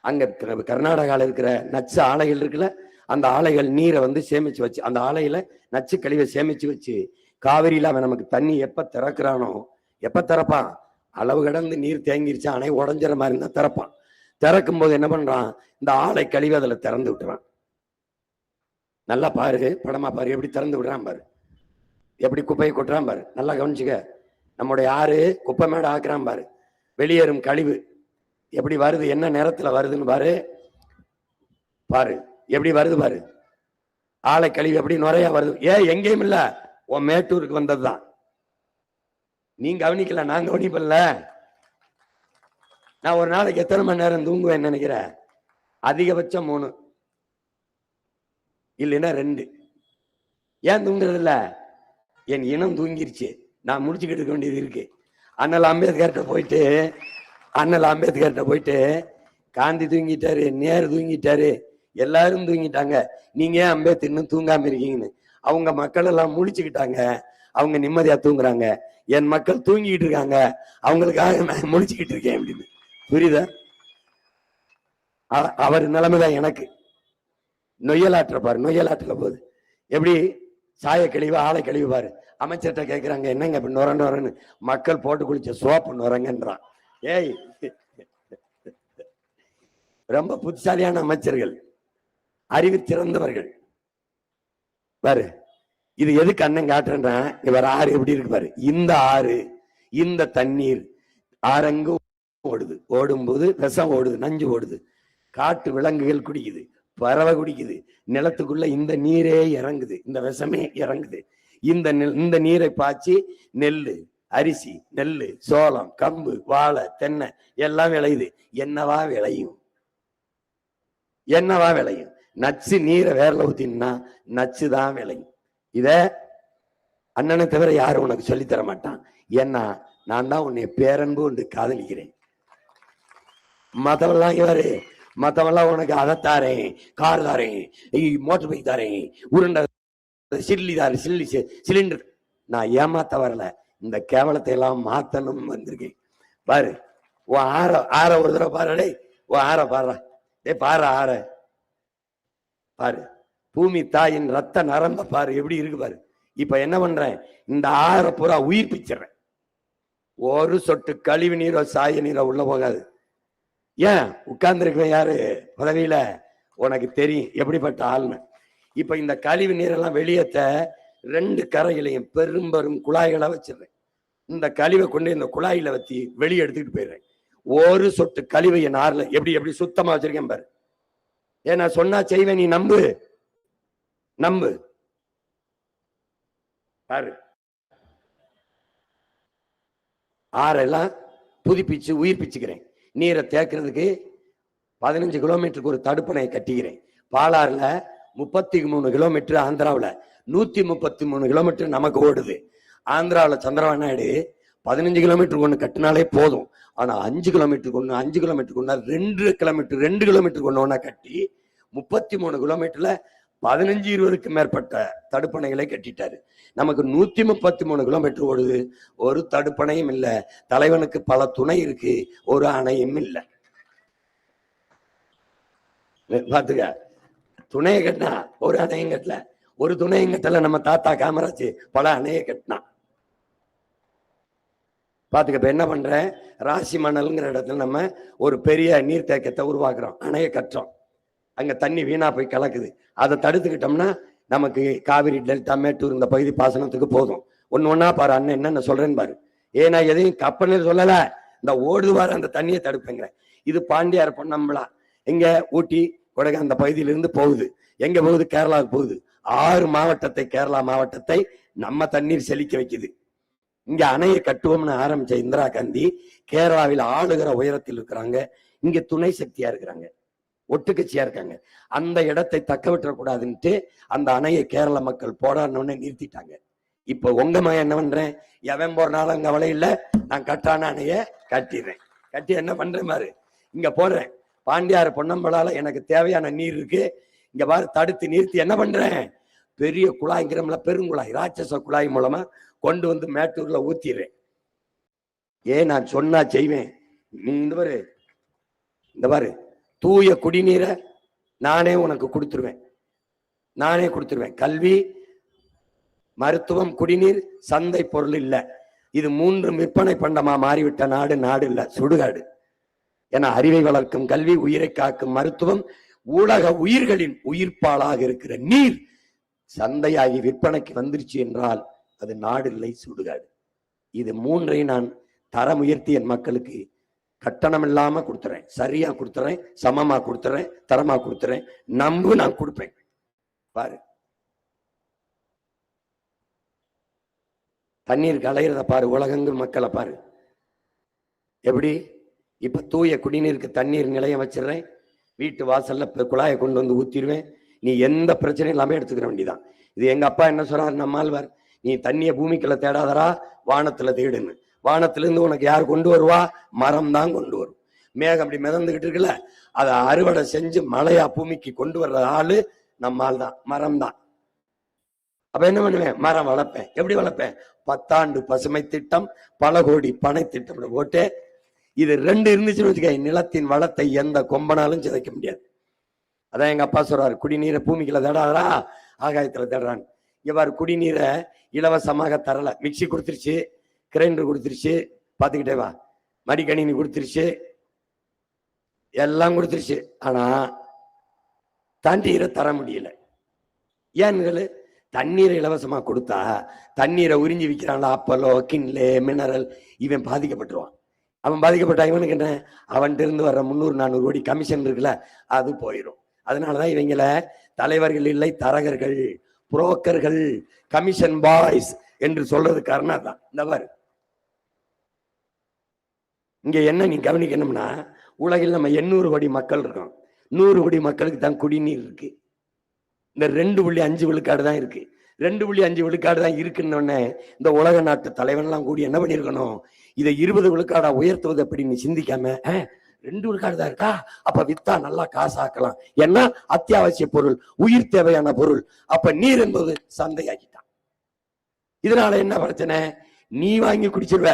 Speaker 1: அங்க கர்நாடகாவில் இருக்கிற நச்சு ஆலைகள் இருக்குல்ல, அந்த ஆலைகள் நீரை சேமிச்சு வச்சு, அந்த ஆலையில நச்சு கழிவை சேமிச்சு வச்சு காவிரியில அவன் நமக்கு தண்ணி எப்ப திறக்கிறானோ, எப்ப திறப்பான், அளவு கடந்து நீர் தேங்கிருச்சு அணை உடஞ்சிற மாதிரி இருந்தா திறப்பான். திறக்கும் போது என்ன பண்றான், இந்த ஆலை கழிவு அதுல திறந்து விட்டுறான். நல்லா பாரு, படமா பாரு எப்படி திறந்து விடுறான் பாரு. எப்படி குப்பையை கொட்டுறான் பாரு, நல்லா கவனிச்சுக்க. நம்முடைய ஆறு குப்பை மேட ஆக்குறான் பாரு, வெளியேறும் கழிவு எப்படி வருது, என்ன நேரத்துல வருதுன்னு பாரு. பாரு எப்படி வருது பாரு, ஆலை கழிவு எப்படி நுரையா வருது. எங்கேயும் இல்ல, உன் மேட்டூருக்கு வந்ததுதான். நீங்க கவனிக்கல, நான் கவனிப்பல. நான் ஒரு நாளைக்கு எத்தனை மணி நேரம் தூங்குவேன் நினைக்கிறேன்? அதிகபட்சம் 3, இல்லைன்னா 2. ஏன் தூங்குறது இல்ல? என் இனம் தூங்கிருச்சு, நான் முடிச்சுக்கிட்டு இருக்க வேண்டியது இருக்கு. அண்ணல் அம்பேத்கர்கிட்ட போயிட்டு காந்தி தூங்கிட்டாரு, நேரு தூங்கிட்டாரு, எல்லாரும் தூங்கிட்டாங்க, நீங்க ஏன் அம்பேத்கர் இன்னும் தூங்காம இருக்கீங்கன்னு. அவங்க மக்கள் எல்லாம் முழிச்சுக்கிட்டாங்க, அவங்க நிம்மதியா தூங்குறாங்க. என் மக்கள் தூங்கிட்டு இருக்காங்க, அவங்களுக்காக நான் முழிச்சுக்கிட்டு இருக்கேன் அப்படின்னு. புரியுதா? அவர் நிலைமைதான் எனக்கு. நொய்யலாற்ற பாரு, நொய்யலாற்றுல போகுது எப்படி, சாய கழிவு ஆலை கழிவு பாரு. அமைச்சர்கிட்ட கேட்கிறாங்க, என்னங்க இப்ப நுரன்னு, மக்கள் போட்டு குளிச்ச சோப்பு நுரங்கன்றான். ஏய், ரொம்ப புத்திசாலியான அமைச்சர்கள், அறிவு சிறந்தவர்கள் பாரு. இது எதுக்கு அண்ணன் காட்டுறேன், இவர் ஆறு எப்படி இருக்கு பாரு. இந்த ஆறு, இந்த தண்ணீர் ஆறங்கு ஓடுது, ஓடும்போது விஷம் ஓடுது, நஞ்சு ஓடுது, காட்டு விலங்குகள் குடிக்குது, பறவை குடிக்குது, நிலத்துக்குள்ள இந்த நீரே இறங்குது, இந்த விஷமே இறங்குது. இந்த நீரை பாய்ச்சி நெல்லு, அரிசி, நெல்லு, சோளம், கம்பு, வாழை, தென்னை எல்லாம் விளையுது. என்னவா விளையும்? என்னவா விளையும்? நச்சு நீரை வேர்ல ஊத்தினா நச்சு தான் விளையும். இத அண்ணனை தவிர யாரும் உனக்கு சொல்லி தர மாட்டான். ஏன்னா நான் தான் உன்னை பேரன்பு ஒன்று காதலிக்கிறேன். மத்தவெல்லாம் இவரு, மத்தவெல்லாம் உனக்கு அதை தாரேன், கார் தாரேன், மோட்டர் பைக் தாரேன், உருண்டை சிலிண்டர். நான் ஏமாத்த வரல, இந்த கேவலத்தை எல்லாம் மாத்தணும் வந்திருக்கேன். பாரு, உன் ஆற ஒரு தடவை பாரு. உன் ஆற பாரு, பாரு ஆற பாரு. பூமி தாயின் ரத்த நரம்ப பாரு எப்படி இருக்கு பாரு. இப்ப என்ன பண்றேன், இந்த ஆற பூரா உயிர்ப்பிச்சிடுறேன். ஒரு சொட்டு கழிவு நீரோ சாய நீரோ உள்ள போகாது. ஏன் உட்கார்ந்துருக்கேன் யாரு பதவியில, உனக்கு தெரியும் எப்படிப்பட்ட ஆள்னு. இப்ப இந்த கழிவு நீரெல்லாம் வெளியேற்ற 2 கரைகளையும் பெரும் குழாய்களை வச்சிடுறேன். இந்த கழிவை கொண்டு இந்த குழாயில வச்சு வெளியே எடுத்துக்கிட்டு போயிடுறேன். ஒரு சொட்டு கழிவை என் ஆறுல எப்படி சுத்தமா வச்சிருக்கேன் பாரு. ஏன்னா சொன்னா செய்வேன், நீ நம்பு பாரு. ஆறெல்லாம் புதுப்பிச்சு உயிர்ப்பிச்சுக்கிறேன். நீரை தேக்கிறதுக்கு 15 கிலோமீட்டருக்கு ஒரு தடுப்பணை கட்டிக்கிறேன். பாலாறுல 33 கிலோமீட்டர், ஆந்திராவில் 133 கிலோமீட்டர் நமக்கு ஓடுது. ஆந்திராவில் சந்திரபாபு நாயுடு 15 கிலோமீட்டருக்கு ஒன்று கட்டினாலே போதும். ஆனா 5 கிலோமீட்டருக்கு ஒன்று, 5 கிலோமீட்டருக்கு ஒன்னா, 2 கிலோமீட்டருக்கு ஒன்னா கட்டி 33 கிலோமீட்டர்ல 15-20க்கு மேற்பட்ட தடுப்பணைகளை கட்டிட்டாரு. நமக்கு 133 கிலோமீட்டர் ஓடுது, ஒரு தடுப்பணையும் இல்லை. தலைவனுக்கு பல துணை இருக்கு, ஒரு அணையும் இல்லை. பாத்துக்க, துணையை கட்டினா ஒரு அணையும் கட்டல, ஒரு துணையும் கட்டல. நம்ம தாத்தா காமராஜ் பல அணையை கட்டினான். பாத்துக்க. இப்ப என்ன பண்ற, ராசி மணல்ங்கிற இடத்துல நம்ம ஒரு பெரிய நீர்த்தேக்கத்தை உருவாக்குறோம், அணையை கட்டுறோம். அங்க தண்ணி வீணா போய் கலக்குது. அதை தடுத்துக்கிட்டோம்னா நமக்கு காவிரி டெல்டா மேட்டூர் இந்த பகுதி பாசனத்துக்கு போதும். ஒன்னா பாரு அண்ணன் என்னென்ன சொல்றேன்னு பாரு. ஏன்னா எதையும் கப்பல் சொல்லல, இந்த ஓடுவாரு அந்த தண்ணியை தடுப்புங்கிற. இது பாண்டியார் பொன்னம்பலா எங்க ஊட்டி கொடை அந்த பகுதியிலிருந்து போகுது. எங்க போகுது? கேரளாவுக்கு போகுது. 6 மாவட்டத்தை, கேரளா மாவட்டத்தை நம்ம தண்ணீர் செழிக்க வைக்குது. இங்க அணையை கட்டுவோம்னு ஆரம்பிச்ச இந்திரா காந்தி கேரளாவில் ஆளுகிற உயரத்தில் இருக்கிறாங்க, இங்க துணை சக்தியா இருக்கிறாங்க, ஒட்டுக்கட்சியா இருக்காங்க. அந்த இடத்தை தக்க விட்டுறக்கூடாதுன்ட்டு அந்த அணையை கேரள மக்கள் போராடணும்னு நிறுத்திட்டாங்க. இப்ப உங்க மகன் என்ன பண்றேன், எவன் போறனாலும் அங்க அவளை இல்ல, நான் கட்டான அணைய கட்டிடுறேன். கட்டி என்ன பண்றேன் பாரு, இங்க போடுறேன். பாண்டியார் பொன்னம்பலால எனக்கு தேவையான நீர் இருக்கு, இங்க பாரு தடுத்து நிறுத்தி என்ன பண்றேன், பெரிய குழாய்ங்கிறோம்ல, பெருங்குழாய், ராட்சச குழாய் மூலமா கொண்டு வந்து மேட்டூர்ல ஊத்திடுறேன். நான் சொன்னா செய்வேன். நீ இந்த பாரு தூய குடிநீரை நானே உனக்கு கொடுத்துருவேன், நானே கொடுத்துருவேன். கல்வி, மருத்துவம், குடிநீர் சந்தை பொருள் இல்லை. இது 3 விற்பனை பண்டமா மாறிவிட்ட நாடு இல்ல, சுடுகாடு. ஏன்னா அறிவை வளர்க்கும் கல்வி, உயிரை காக்கும் மருத்துவம், ஊடக உயிர்களின் உயிர்ப்பாளாக இருக்கிற நீர் சந்தையாகி விற்பனைக்கு வந்துருச்சு என்றால் அது நாடு இல்லை, சுடுகாடு. இது மூன்றையும் நான் தரம் உயர்த்தி என் மக்களுக்கு கட்டணம் இல்லாம கொடுத்துறேன், சரியா கொடுத்துறேன், சமமா கொடுத்துறேன், தரமா கொடுத்துறேன். நம்பு, நான் கொடுப்பேன். பாரு, தண்ணீருக்கு அலையிறத பாரு, உலகெங்கும் மக்களை பாரு. எப்படி இப்ப தூய குடிநீருக்கு தண்ணீர் நிலையம் வச்சிடறேன், வீட்டு வாசல்ல குழாயை கொண்டு வந்து ஊத்திடுவேன். நீ எந்த பிரச்சனையும் இல்லாம எடுத்துக்கிற வேண்டியதான். இது எங்க அப்பா என்ன சொல்றாரு, நம்மாழ்வார், நீ தண்ணிய பூமிக்குள்ள தேடாதரா, வானத்துல தேடுன்னு. வானத்துல இருந்து உனக்கு யார் கொண்டு வருவா? மரம் தான் கொண்டு வரும். மேகம் அப்படி மிதந்துகிட்டு இருக்குல்ல, அதை அறுவடை செஞ்சு மழையா பூமிக்கு கொண்டு வர்ற ஆளு நம்மால் தான், மரம் தான். அப்ப என்ன பண்ணுவேன்? மரம் வளர்ப்பேன். எப்படி வளர்ப்பேன்? 10 ஆண்டு பசுமை திட்டம், பல கோடி பனை திட்டம் போட்டு. இது 2 இருந்துச்சுன்னு வச்சுக்க, நிலத்தின் வளத்தை எந்த கொம்பனாலும் சிதைக்க முடியாது. அதான் எங்க அப்பா சொல்றாரு, குடிநீரை பூமிக்குள்ள தேடாதரா, ஆகாயத்துல தேடுறான்னு. இவ்வாறு குடிநீரை இலவசமாக தரல. மிக்சி கொடுத்துருச்சு, கிரைண்டர் கொடுத்துருச்சு, பாத்துக்கிட்டே வா, மடிக்கணினி கொடுத்துருச்சு, எல்லாம் கொடுத்துருச்சு. ஆனா தண்ணீரை தர முடியல. ஏன்னு, தண்ணீரை இலவசமா கொடுத்தா தண்ணீரை உறிஞ்சி விற்கிறான்ல, அப்பலோ, கின்லே, மினரல், இவன் பாதிக்கப்பட்டுருவான். அவன் பாதிக்கப்பட்ட இவனுக்கு என்ன, அவன்கிட்ட இருந்து வர்ற 300-400 கோடி கமிஷன் இருக்குல்ல, அது போயிடும். அதனாலதான் இவங்கள தலைவர்கள் இல்லை, தரகர்கள், புரோக்கர்கள், கமிஷன் பாய்ஸ் என்று சொல்றது காரணம் தான். இந்த பாரு, இங்க என்ன நீ கவனிக்கணும்னா, உலகில் நம்ம 800 கோடி மக்கள் இருக்கோம். 100 கோடி மக்களுக்கு தான் குடிநீர் இருக்கு. இந்த 2.5 விழுக்காடு தான் இருக்கு. 2.5 விழுக்காடு தான் இருக்குன்னு இந்த உலக நாட்டு தலைவன்லாம் கூடி என்ன பண்ணிருக்கணும், இதை 20 விழுக்காடா உயர்த்துவது அப்படின்னு சிந்திக்காம, 2 விழுக்காடு தான் இருக்கா, அப்ப வித்தா நல்லா காசாக்கலாம், ஏன்னா அத்தியாவசிய பொருள், உயிர் தேவையான பொருள். அப்ப நீர் என்பது சந்தையாக்கிட்டான். இதனால என்ன பிரச்சனை, நீ வாங்கி குடிச்சிருவ.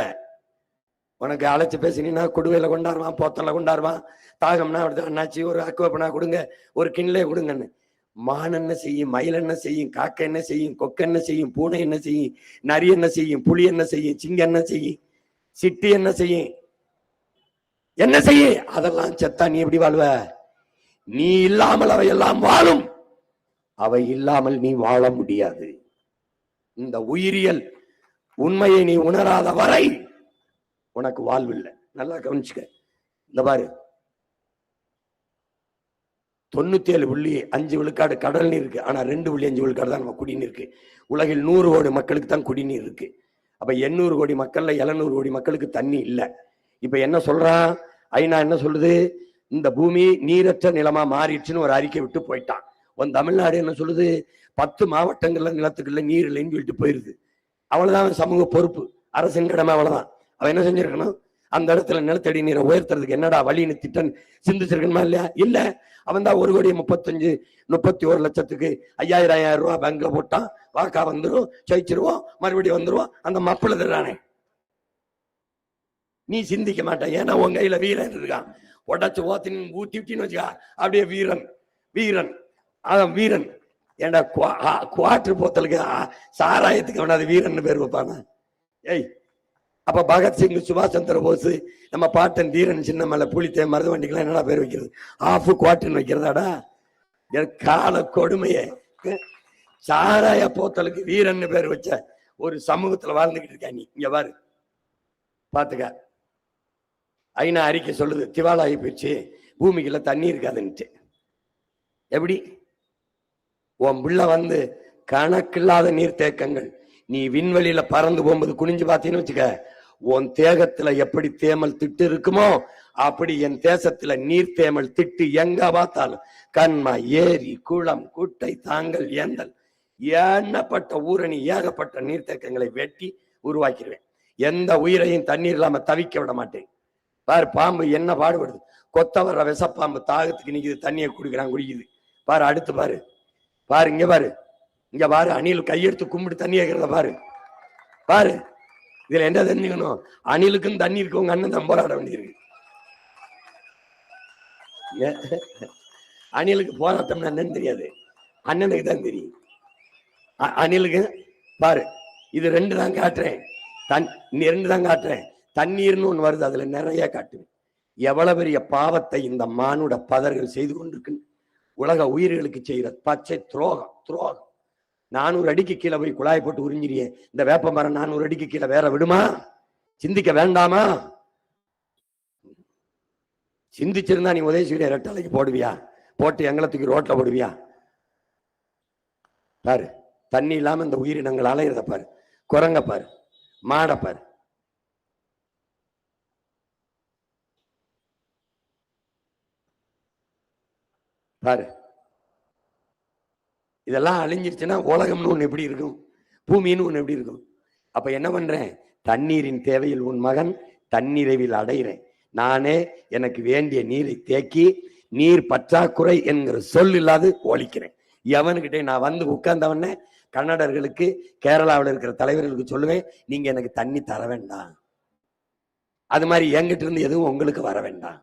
Speaker 1: உனக்கு அழைச்சு பேசினா கொடுவையில கொண்டாடுவான், போத்தல கொண்டாடுவான். தாகம்னா அண்ணாச்சி ஒரு அக்குவப்பனா கொடுங்க, ஒரு கிண்லே கொடுங்கன்னு. மான் என்ன செய்யும், மயில் என்ன செய்யும், காக்கை என்ன செய்யும், கொக்கு என்ன செய்யும், பூனை என்ன செய்யும், நரி என்ன செய்யும், புலி என்ன செய்யும், சிங்கம் என்ன செய்யும், சிட்டி என்ன செய்யும், என்ன செய்ய, அதெல்லாம் செத்தா நீ எப்படி வாழ்வ? நீ இல்லாமல் அவை எல்லாம் வாழும், அவை இல்லாமல் நீ வாழ முடியாது. இந்த உயிரியல் உண்மையை நீ உணராத வரை உனக்கு வாழ்வில்லை. நல்லா கவனிச்சுக்க. இந்த பாரு, 97.5 விழுக்காடு கடல் நீர் இருக்கு. ஆனா 2.5 விழுக்காடு தான் நம்ம குடிநீர் இருக்கு. உலகில் 100 கோடி மக்களுக்கு தான் குடிநீர் இருக்கு. அப்ப 800 கோடி மக்கள்ல 700 கோடி மக்களுக்கு தண்ணி இல்லை. இப்ப என்ன சொல்றான் ஐநா, என்ன சொல்லுது, இந்த பூமி நீரற்ற நிலமா மாறிடுச்சுன்னு ஒரு அறிக்கை விட்டு போயிட்டான். உன் தமிழ்நாடு என்ன சொல்லுது, 10 மாவட்டங்கள்ல நிலத்துக்குள்ள நீர் இல்லைன்னு சொல்லிட்டு போயிருது. அவ்வளவுதான் சமூக பொறுப்பு, அரசின் கடமை, அவ்வளவுதான். அவன் என்ன செஞ்சிருக்கணும், அந்த இடத்துல நிலத்தடி நீரை உயர்த்துறதுக்கு என்னடா வழின்னு திட்டம் சிந்திச்சிருக்கணுமா இல்லையா? இல்ல, அவன் தான் 1,35,31 லட்சத்துக்கு 5,000 ரூபாய் பேங்க்ல போட்டான். வாக்கா வந்துடும், ஜெயிச்சிருவோம், மறுபடியும் வந்துருவோம். அந்த மப்பிள தர்றானே, நீ சிந்திக்க மாட்டேன். ஏன்னா உன் கையில வீரன் இருக்கான். உடச்சு ஊத்தி விட்டின்னு வச்சுக்கா, அப்படியே வீரன் வீரன் அதான் வீரன். ஏண்டா குவாட்டர் போத்தலுக்கு சாராயத்துக்கு அவனாது வீரன் பேர் வைப்பானா? ஏய், அப்ப பகத்சிங், சுபாஷ் சந்திர போஸ், நம்ம பாட்டன் தீரன், சின்ன மலை, புலித்தே, மருது வண்டிக்கெல்லாம் என்னடா பேர் வைக்கிறது? ஆஃப் குவார்டர்னு வைக்கிறதாடா? கால கொடுமையே. சாராய போத்தலுக்கு வீரன் பேர் வச்ச ஒரு சமூகத்துல வாழ்ந்துகிட்டு இருக்கா நீ. இங்க பாரு, பாத்துக்க. ஐநா அறிக்கை சொல்லுது, திவாலாகி போயிடுச்சு, பூமிக்குள்ள தண்ணி இருக்காதுன்ட்டு. எப்படி உன் பிள்ளை வந்து கணக்கில்லாத நீர்த்தேக்கங்கள், நீ விண்வெளியில பறந்து போகும்போது குனிஞ்சு பார்த்தீன்னு வச்சுக்க, உன் தேகத்துல எப்படி தேமல் திட்டு இருக்குமோ அப்படி என் தேசத்துல நீர் தேமல் திட்டு எங்க பார்த்தாலும், கண்மா, ஏரி, குளம், குட்டை, தாங்கல், ஏந்தல், எண்ணப்பட்ட ஊரணி, ஏகப்பட்ட நீர்த்தேக்கங்களை வெட்டி உருவாக்கிடுவேன். எந்த உயிரையும் தண்ணீர் இல்லாம தவிக்க விட மாட்டேன். பாரு, பாம்பு என்ன பாடுபடுது, கொத்த வர்ற விஷப்பாம்பு தாகத்துக்கு நிக்குது, தண்ணியை குடிக்கிறான், குடிக்குது. பாரு, அடுத்து பாரு, பாரு, இங்க பாரு, இங்க பாரு, அணில் கையெடுத்து கும்பிட்டு தண்ணி கேட்கறத பாரு. பாரு, இதுல என்ன தெரிஞ்சுக்கணும், அணிலுக்கும் தண்ணி இருக்கு, உங்க அண்ணன் தான் போராட வேண்டியிருக்கு. அணிலுக்கு போராட்டம்னா என்னன்னு தெரியாது, அண்ணனுக்கு தான் தெரியும். அணிலுக்கு பாரு, இது 2 தான் காட்டுறேன், 2 தான் காட்டுறேன். தண்ணீர்னு ஒண்ணு வருது, அதுல நிறைய காட்டுவேன். எவ்வளவு பெரிய பாவத்தை இந்த மானுட பதர்கள் செய்து கொண்டிருக்கு. உலக உயிர்களுக்கு செய்கிற பச்சை துரோகம், துரோகம். 400 அடிக்கு கீழே போய் குழாய் போட்டு உறிஞ்சிரியே, இந்த வேப்ப மரம் 400 அடிக்கு கீழே வேற விடுமா? சிந்திக்க வேண்டாமா? சிந்திச்சிருந்தா நீ உதயசூரிய ரெட்டலைக்கு போடுவியா? போட்டு எங்களை தூக்கி ரோட்ல போடுவியா? பாரு, தண்ணி இல்லாம இந்த உயிரினங்கள் அலையிறத பாரு, குரங்க பாரு, மாட பாரு. பாரு, இதெல்லாம் அழிஞ்சிருச்சுன்னா உலகம்னு ஒண்ணு எப்படி இருக்கும், பூமின்னு ஒண்ணு எப்படி இருக்கும்? அப்ப என்ன பண்றேன்? தண்ணீரின் தேவையில் உன் மகன் தண்ணீரைவில் அடைகிறேன். நானே எனக்கு வேண்டிய நீரை தேக்கி நீர் பற்றாக்குறை என்கிற சொல் இல்லாது ஒழிக்கிறேன். எவனுக்கிட்டே நான் வந்து உட்கார்ந்தவன கன்னடர்களுக்கு, கேரளாவில் இருக்கிற தலைவர்களுக்கு சொல்லுவேன், நீங்க எனக்கு தண்ணி தர வேண்டாம், அது மாதிரி என்கிட்ட இருந்து எதுவும் உங்களுக்கு வர வேண்டாம்.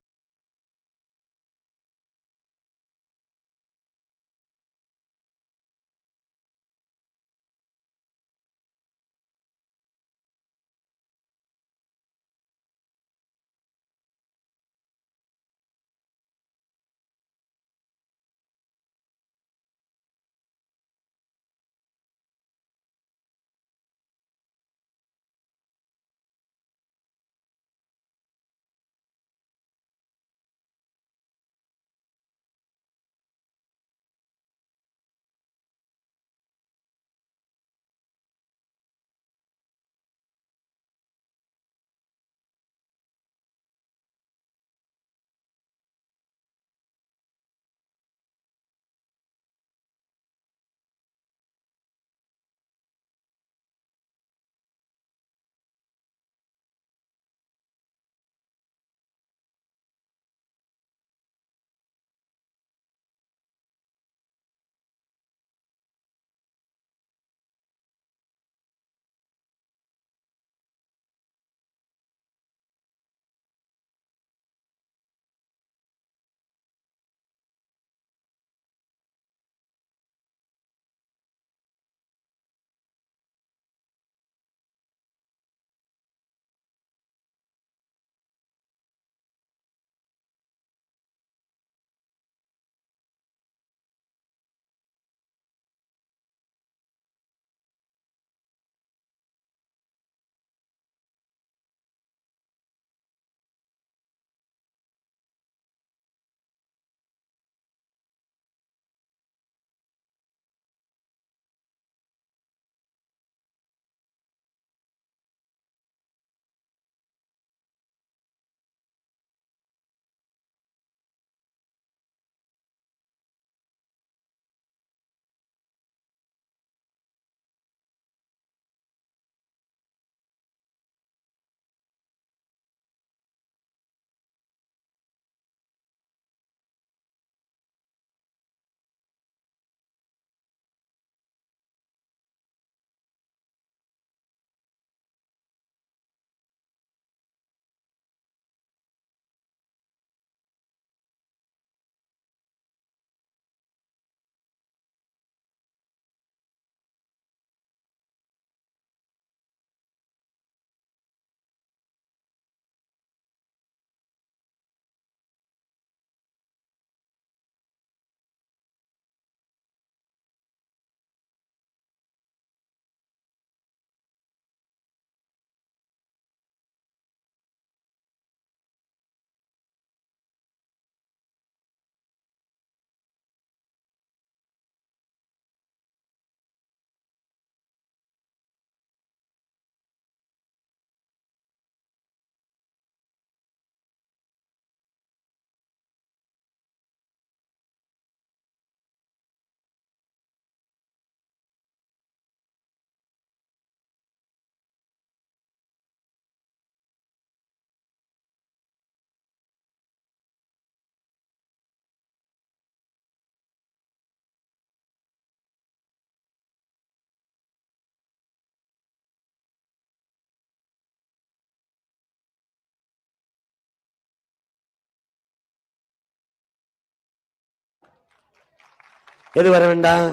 Speaker 1: எது வர வேண்டாம்?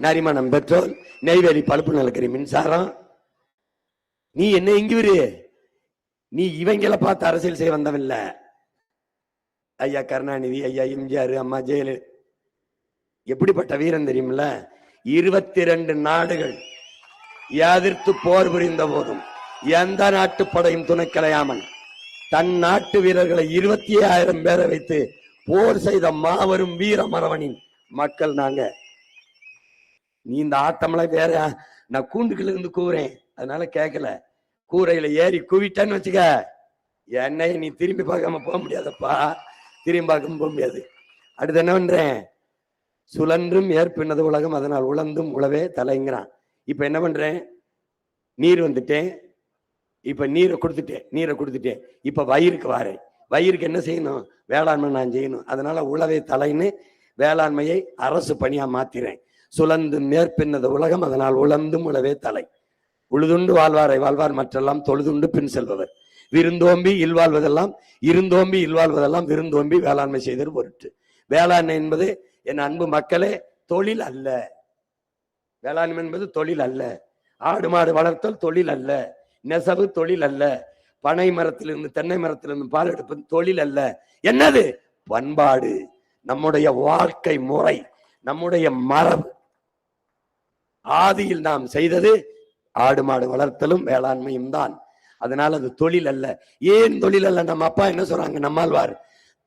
Speaker 1: நரிமணம் பெட்ரோல், நெய்வேலி பழுப்பு நிலக்கரி மின்சாரம். நீ என்ன இங்குவிரு? நீ இவங்களை பார்த்து அரசியல் செய்ய வந்தவில்ல. ஐயா கருணாநிதி, ஐயா எம்ஜிஆர், அம்மா ஜெயலலிதா எப்படிப்பட்ட வீரன் தெரியுமில்ல? 22 நாடுகள் எதிர்த்து போர் புரிந்த போதும் எந்த நாட்டு படையும் துணை கிடையாமல் தன் நாட்டு வீரர்களை 25,000 பேரை வைத்து போர் செய்த மாபெரும் வீர மரவனின் மக்கள் நாங்க. நீ இந்த ஆட்டம்லாம் வேற, நான் கூண்டுக்குள்ள இருந்து கூறேன், அதனால கேட்கல. கூரையில ஏறி குவிட்டேன்னு வச்சுக்க, என்னை நீ திரும்பி பார்க்காம போக முடியாதப்பா, திரும்பி பார்க்காம போக முடியாது. அடுத்து என்ன பண்றேன், சுழன்றும் ஏற்பின்னது உலகம், அதனால் உழந்தும் உழவே தலைங்கிறான். இப்ப என்ன பண்றேன், நீர் வந்துட்டேன், இப்ப நீரை கொடுத்துட்டேன், இப்ப வயிறுக்கு வாரேன். வயிறுக்கு என்ன செய்யணும், வேளாண்மை நான் செய்யணும். அதனால உழவே தலைன்னு வேளாண்மையை அரசு பணியா மாத்திரேன். சுழந்து மேற்பின்னது உலகம், அதனால் உழந்தும் உழவே தலை. உழுதுண்டு வாழ்வாரை வாழ்வார், மற்றெல்லாம் தொழுதுண்டு பின் செல்பவர். விருந்தோம்பி இல்வாழ்வதெல்லாம் இருந்தோம்பி இல்வாழ்வதெல்லாம் விருந்தோம்பி வேளாண்மை செய்தல் பொருட்டு. வேளாண்மை என்பது என் அன்பு மக்களே தொழில் அல்ல. வேளாண்மை என்பது தொழில் அல்ல. ஆடு மாடு வளர்த்தல் தொழில் அல்ல. நெசவு தொழில் அல்ல. பனை மரத்திலிருந்து தென்னை மரத்திலிருந்து பால் எடுப்பது தொழில் அல்ல. என்னது, பண்பாடு, நம்முடைய வாழ்க்கை முறை, நம்முடைய மரபு. ஆதியில் நாம் செய்தது ஆடு மாடு வளர்த்தலும் வேளாண்மையும் தான். அதனால அது தொழில் அல்ல. ஏன் தொழில் அல்ல? நம்ம அப்பா என்ன சொல்றாங்க, நம்மாழ்வார்,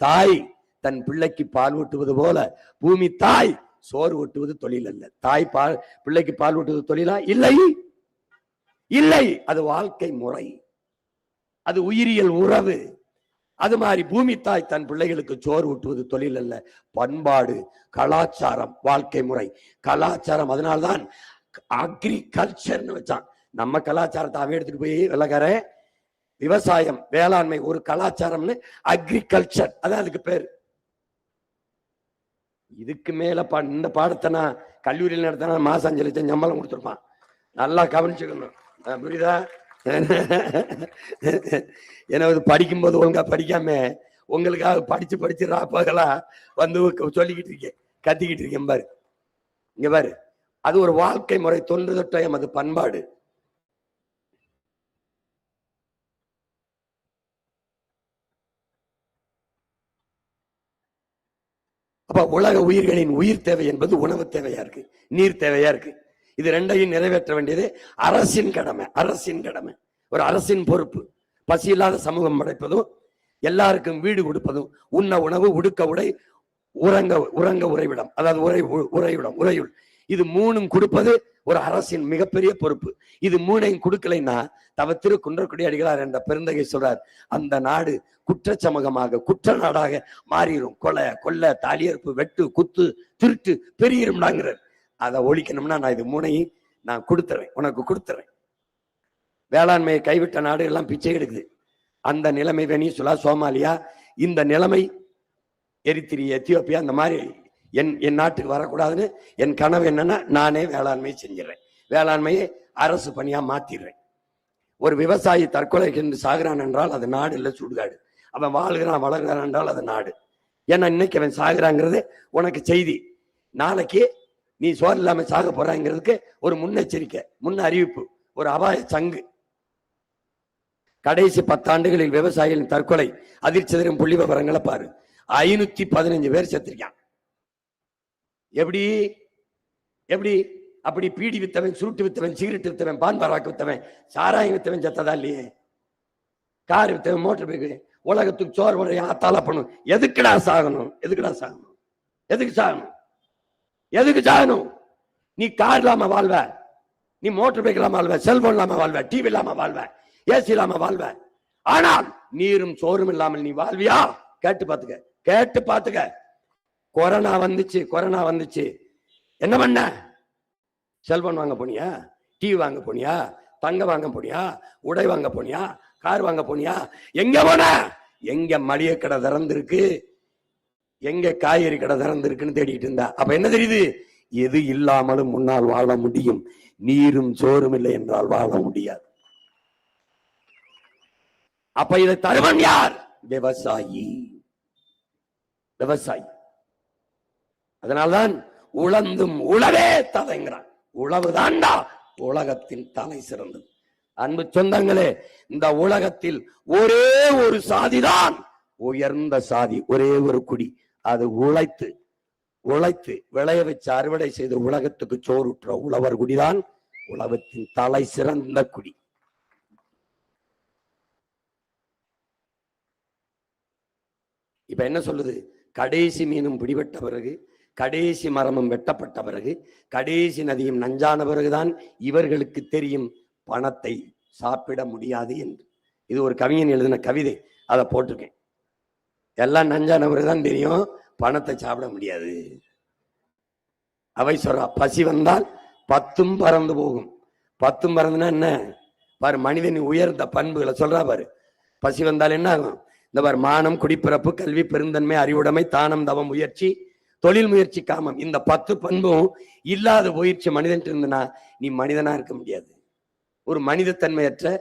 Speaker 1: தாய் தன் பிள்ளைக்கு பால் ஊட்டுவது போல பூமி தாய் சோறு ஊட்டுவது தொழில் அல்ல. தாய் பால் பிள்ளைக்கு பால் ஊட்டுவது தொழிலா? இல்லை, இல்லை. அது வாழ்க்கை முறை, அது உயிரியல் உறவு. அது மாதிரி பூமி தாய் தன் பிள்ளைகளுக்கு சோறு ஊட்டுவது தொழில் அல்ல, பண்பாடு, கலாச்சாரம், வாழ்க்கை முறை, கலாச்சாரம். அதனால்தான் அக்ரிகல்ச்சர்னு வச்சான். நம்ம கலாச்சாரத்தை அவன் எடுத்துட்டு போய் விளக்கற விவசாயம் வேளாண்மை ஒரு கலாச்சாரம்னு அக்ரிகல்ச்சர், அதான் அதுக்கு பேர். இதுக்கு மேல இந்த பாடத்தை நான் கல்லூரியில் நடத்தினா மாசம் 5 லட்சம் சம்பளம் கொடுத்துருப்பான். நல்லா கவனிச்சுக்கணும், புரியுதா? ஏன்னா படிக்கும்போது ஒழுங்கா படிக்காம உங்களுக்காக படிச்சு ராப்பகலா வந்து சொல்லிக்கிட்டு இருக்கேன், கத்திக்கிட்டு இருக்கேன் பாரு. இங்க பாரு, அது ஒரு வாழ்க்கை முறை, தொன்று தொட்டயம், அது பண்பாடு. அப்ப உலக உயிர்களின் உயிர் தேவை என்பது உணவு தேவையா இருக்கு, நீர் தேவையா இருக்கு. இது ரெண்டையும் நிறைவேற்ற வேண்டியது அரசின் கடமை. அரசின் கடமை, ஒரு அரசின் பொறுப்பு. பசி இல்லாத சமூகம் படைப்பதும், எல்லாருக்கும் வீடு கொடுப்பதும், உண்ண உணவு, உடுக்க உடை, உறங்க உறைவிடம், அதாவது உறைவிடம், உறையுள், இது 3ம் கொடுப்பது ஒரு அரசின் மிகப்பெரிய பொறுப்பு. இது 3ஐயும் கொடுக்கலைன்னா தவத்திரு குன்றக்குடி அடிகளார் என்ற பெருந்தகை சொல்றார், அந்த நாடு குற்ற சமூகமாக குற்ற நாடாக மாறிடும். கொலை, கொள்ளை, தாலியறுப்பு, வெட்டு, குத்து, திருட்டு பெருகிரும்டாங்கிறார். அதை ஒழிக்கணும்னா நான் இது 3ஐயும் நான் கொடுத்துறேன், உனக்கு கொடுத்துறேன். வேளாண்மையை கைவிட்ட நாடு எல்லாம் பிச்சை எடுக்குது. அந்த நிலைமை வெனிசுலா, சோமாலியா, இந்த நிலைமை எரித்திரியா, எத்தியோப்பியா, இந்த மாதிரி என் நாட்டுக்கு வரக்கூடாதுன்னு என் கனவு என்னன்னா, நானே வேளாண்மையை செஞ்சிடறேன், வேளாண்மையை அரசு பணியா மாத்திடுறேன். ஒரு விவசாயி தற்கொலை என்று சாகுறான் என்றால் அது நாடு இல்லை, சுடுகாடு. அவன் வாழ்கிறான் வளர்கிறான் என்றால் அது நாடு. ஏன்னா இன்னைக்கு அவன் சாகுறாங்கிறது உனக்கு செய்தி, நாளைக்கு நீ சோறு இல்லாம சாக போறாங்கிறதுக்கு ஒரு முன்னெச்சரிக்கை, முன் அறிவிப்பு, ஒரு அபாய சங்கு. கடைசி 10 ஆண்டுகளில் விவசாயிகளின் தற்கொலை அதிர்ச்சி தரும் புள்ளி விவரங்களை பாரு. 515 பேர் செத்துருக்கான். எப்படி எப்படி அப்படி பீடி வித்தவன், சுருட்டு வித்தவன், சிகரெட் வித்தவன், பான் பராக்கு வித்தவன், சாராயம் வித்தவன் செத்ததா இல்லையே? கார் வித்தவன், மோட்டர் பைக்கு, உலகத்துக்கு சோறு முறைய ஆத்தால பண்ணும். எதுக்குடா சாகணும்? எதுக்குடா சாகணும்? எதுக்கு சாகணும்? எதுக்கு சாகணும்? நீ கார் இல்லாம வாழ்வ, நீ மோட்டர் பைக் இல்லாம வாழ்வ, செல்போன் இல்லாம வாழ்வ, டிவி இல்லாம வாழ்வ, ஏசி இல்லாம வாழ்வ. ஆனால் நீரும் சோறும் இல்லாமல் நீ வாழ்வியா? கேட்டு பாத்துக்க, கேட்டு பாத்துக்க. கொரோனா வந்துச்சு, என்ன பண்ண? செல்போன் வாங்க போனியா? டிவி வாங்க போனியா? தங்க வாங்க போனியா? உடை வாங்க போனியா? கார் வாங்க போனியா? எங்க போன? எங்க மளிகை கடை திறந்திருக்கு, எங்க காய்கறி கடை திறந்திருக்குன்னு தேடிட்டு இருந்தா. அப்ப என்ன தெரியுது? எது இல்லாமலும் முன்னால் வாழ முடியும், நீரும் சோறும் இல்லை என்றால் வாழ முடியாது. அப்ப இதை தருவன் யார்? விவசாயி. விவசாயி. அதனால்தான் உழந்தும் உழவே தலைங்கிறான். உழவுதான்டா உலகத்தின் தலை சிறந்தது. அன்பு சொந்தங்களே, இந்த உலகத்தில் ஒரே ஒரு சாதிதான் உயர்ந்த சாதி, ஒரே ஒரு குடி. அது உழைத்து உழைத்து விளைய வச்சு அறுவடை செய்து உலகத்துக்கு சோறுற்ற உழவர் குடிதான் உலகத்தின் தலை சிறந்த குடி. இப்ப என்ன சொல்லுது? கடைசி மீனும் பிடிபட்ட பிறகு, கடைசி மரமும் வெட்டப்பட்ட பிறகு, கடைசி நதியும் நஞ்சான பிறகுதான் இவர்களுக்கு தெரியும் பணத்தை சாப்பிட முடியாது என்று. இது ஒரு கவிஞன் எழுதின கவிதை, அதை போட்டிருக்கேன். எல்லாம் நஞ்சான பிறகுதான் தெரியும் பணத்தை சாப்பிட முடியாது. அவை சொல்றா, பசி வந்தால் 10 பறந்து போகும். 10 பறந்துன்னா என்ன பாரு, மனிதனின் உயர்ந்த பண்புகளை சொல்றா பாரு. பசி வந்தால் என்ன ஆகும்? இந்த பாரு, மானம், குடிப்பிறப்பு, கல்வி, பெருந்தன்மை, அறிவுடைமை, தானம், தவம், முயற்சி, தொழில் முயற்சி, காமம், இந்த 10 பண்பும் இல்லாத போயிடுச்சு மனிதன் இருந்தனா நீ மனிதனா இருக்க முடியாது. ஒரு மனித தன்மையற்ற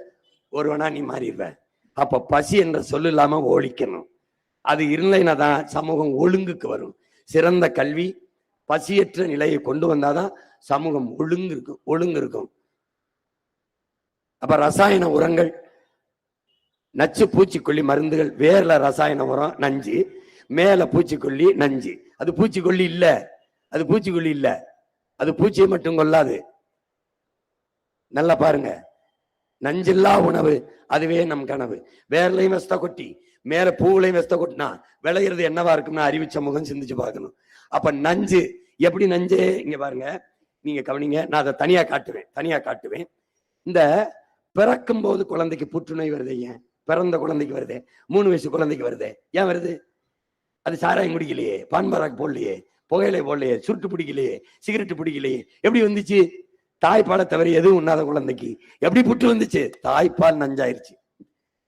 Speaker 1: ஒருவனா நீ மாறிடுவ. அப்ப பசி என்ற சொல்லு இல்லாம ஒழிக்கணும். அது இல்லைன்னா தான் சமூகம் ஒழுங்குக்கு வரும். சிறந்த கல்வி பசியற்ற நிலையை கொண்டு வந்தாதான் சமூகம் ஒழுங்கு இருக்கும். அப்ப ரசாயன உரங்கள், நச்சு பூச்சிக்கொல்லி மருந்துகள், வேர்ல ரசாயன உரம் நஞ்சு, மேல பூச்சிக்கொல்லி நஞ்சு. அது பூச்சிக்கொல்லி இல்ல, அது பூச்சிக்கொல்லி இல்ல, அது பூச்சியை மட்டும் கொள்ளாது. நல்லா பாருங்க, நஞ்சில்லா உணவு அதுவே நம் கனவு. வேர்லையும் வெஸ்த கொட்டி மேல பூவுலையும் வெஸ்த கொட்டினா விளையிறது என்னவா இருக்கும்னா அறிவு சமூகம் சிந்திச்சு பார்க்கணும். அப்ப நஞ்சு எப்படி நஞ்சு? இங்க பாருங்க, நீங்க கவனிங்க, நான் அதை தனியா காட்டுவேன். இந்த பிறக்கும் போது குழந்தைக்கு புற்றுநோய் வருது. ஏன்? பிறந்த குழந்தைக்கு வருது, 3 வயசு குழந்தைக்கு வருது. ஏன் வருது? அது சாராயம் குடிக்கலையே, பான்பராக் போடலையே, புகையிலை போடலையே, சுருட்டு பிடிக்கலையே, சிகரெட்டு பிடிக்கலையே. எப்படி வந்துச்சு? தாய்ப்பாலை தவிர எதுவும் உண்ணாத குழந்தைக்கு எப்படி புற்று வந்துச்சு? தாய்ப்பால் நஞ்சாயிருச்சு.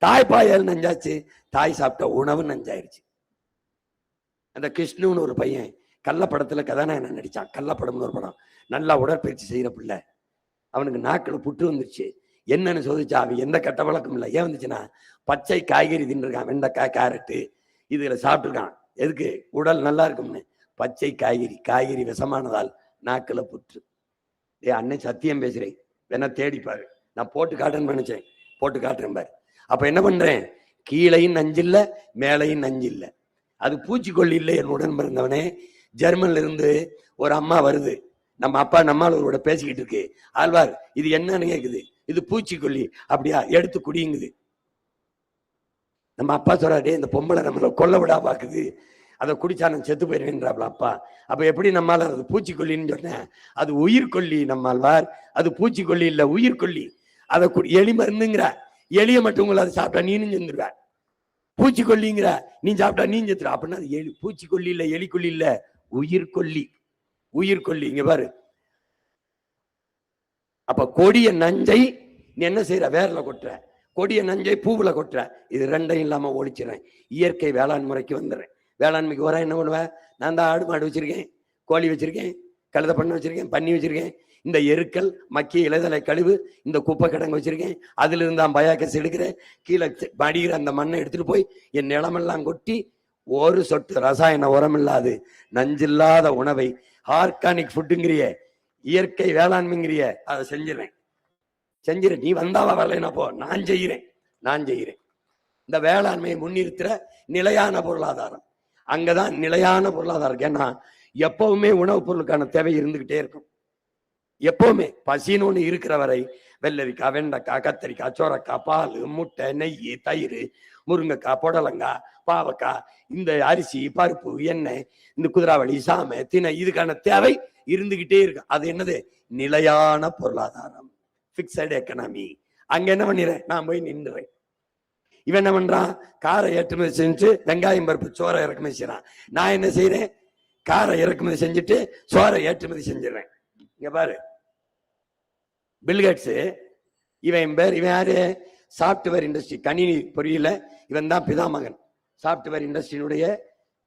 Speaker 1: தாய்ப்பால் நஞ்சாச்சு, தாய் சாப்பிட்ட உணவு நஞ்சாயிருச்சு. அந்த கிருஷ்ணுன்னு ஒரு பையன் கள்ளப்படத்துல கதாநாயகன் நடிச்சான். கள்ளப்படம்னு ஒரு படம், நல்லா உடற்பயிற்சி செய்யற பிள்ளை. அவனுக்கு நாக்கில் புற்று வந்துருச்சு. என்னன்னு சோதிச்சா அவன் எந்த கட்ட வழக்கம் இல்லை. ஏன் வந்துச்சுன்னா, பச்சை காய்கறி தின்னுருக்கான், வெண்டைக்காய், கேரட்டு, இதுல சாப்பிட்டுருக்கான். எதுக்கு? உடல் நல்லா இருக்கும்னு. பச்சை காய்கறி விஷமானதால் நாக்கில் புற்று. அன்னை சத்தியம் பேசுறேன், வேணா தேடிப்பாரு. நான் போட்டு காட்டுறேன்னு நினைச்சேன், போட்டு காட்டுறேன் பாரு. அப்ப என்ன பண்றேன்? கீழையும் நஞ்சு இல்ல, மேலையும் நஞ்சு இல்லை. அது பூச்சிக்கொல்லி இல்லை. என் உடன் பிறந்தவனே, ஜெர்மன்ல இருந்து ஒரு அம்மா வருது, நம்ம அப்பா நம்மளோட பேசிக்கிட்டு இருக்கு. ஆழ்வார், இது என்னன்னு கேக்குது. இது பூச்சிக்கொல்லி. அப்படியா? எடுத்து குடிங்குது. நம்ம அப்பா சொல்றாரு, இந்த பொம்பளை நம்மள கொல்ல விடா பாக்குது, அதை குடிச்சா நான் செத்து போயிருவேன்றாப்ல அப்பா. அப்ப எப்படி நம்மால அது பூச்சிக்கொல்லின்னு சொன்னேன்? அது உயிர்கொல்லி நம்மாழ்வார். அது பூச்சிக்கொல்லி இல்ல, உயிர்கொல்லி. அதை எலி மருந்துங்கிற, எலிய மட்டும் உங்களை அதை சாப்பிட்டா நீனும் செத்துருவ. பூச்சிக்கொல்லிங்கிற, நீ சாப்பிட்டா நீ செத்துற. அப்படின்னா அது பூச்சிக்கொல்லி இல்ல, எலிக்கொல்லி இல்ல, உயிர்கொல்லி. உயிர்கொல்லி. இங்க பாரு. அப்ப கொடிய நஞ்சை நீ என்ன செய்யற? வேர்ல கொட்டுற. கொடிய நஞ்சை பூவுல கொட்டுற. இது ரெண்டையும் இல்லாம ஒழிச்சிடறேன். இயற்கை வேளாண் முறைக்கு வந்துடுறேன். வேளாண்மைக்கு வர என்ன பண்ணுவேன்? நான் தான் ஆடு மாடு வச்சிருக்கேன், கோழி வச்சிருக்கேன், கழுத பண்ணை வச்சிருக்கேன், பன்னி வச்சிருக்கேன். இந்த எருக்கள், மக்கிய இலைதலை கழிவு, இந்த குப்பை கிடங்கு வச்சிருக்கேன். அதுல இருந்தான் பயாக்கஸ் எடுக்கிறேன். கீழே மடிகிற அந்த மண்ணை எடுத்துட்டு போய் என் நிலமெல்லாம் கொட்டி ஒரு சொட்டு ரசாயன உரம் இல்லாது நஞ்சில்லாத உணவை, ஆர்கானிக் ஃபுட்டுங்கிறிய, இயற்கை வேளாண்மைங்கிறிய, அதை செஞ்சிடறேன். நீ வந்தாவா வரலைன்னா போ, நான் செய்கிறேன். இந்த வேளாண்மையை முன்னிறுத்துற நிலையான பொருளாதாரம், அங்கதான் நிலையான பொருளாதாரம். ஏன்னா எப்பவுமே உணவுப் பொருளுக்கான தேவை இருந்துகிட்டே இருக்கும். எப்பவுமே பசின்னு ஒண்ணு இருக்கிற வரை வெள்ளரிக்காய், வெண்டைக்காய், கத்தரிக்காய், சோரக்காய், பால், முட்டை, நெய், தயிர், முருங்கைக்காய், புடலங்காய், பாவக்காய், இந்த அரிசி, பருப்பு, எண்ணெய், இந்த குதிராவளி, சாமை, திணை, இதுக்கான தேவை இருந்துகிட்டே இருக்கு. அது என்னது? நிலையான பொருளாதாரம், பிக்சட் எக்கனாமி. அங்க என்ன பண்ணிடுறேன்? நான் போய் நின்றுறேன். இவன் என்ன பண்றான்? காரை ஏற்றுமதி செஞ்சு வெங்காயம், பருப்பு, சோறை இறக்குமதி செய்யறான். நான் என்ன செய்யறேன்? காரை இறக்குமதி செஞ்சுட்டு சோறை ஏற்றுமதி செஞ்சிடறேன். இங்க பாரு, பில்கேட்ஸ், இவன் பேர், இவன் யாரு? சாப்ட்வேர் இண்டஸ்ட்ரி, கணினி பொறியியல இவன் தான் பிதாமகன். சாப்ட்வேர் இண்டஸ்ட்ரியினுடைய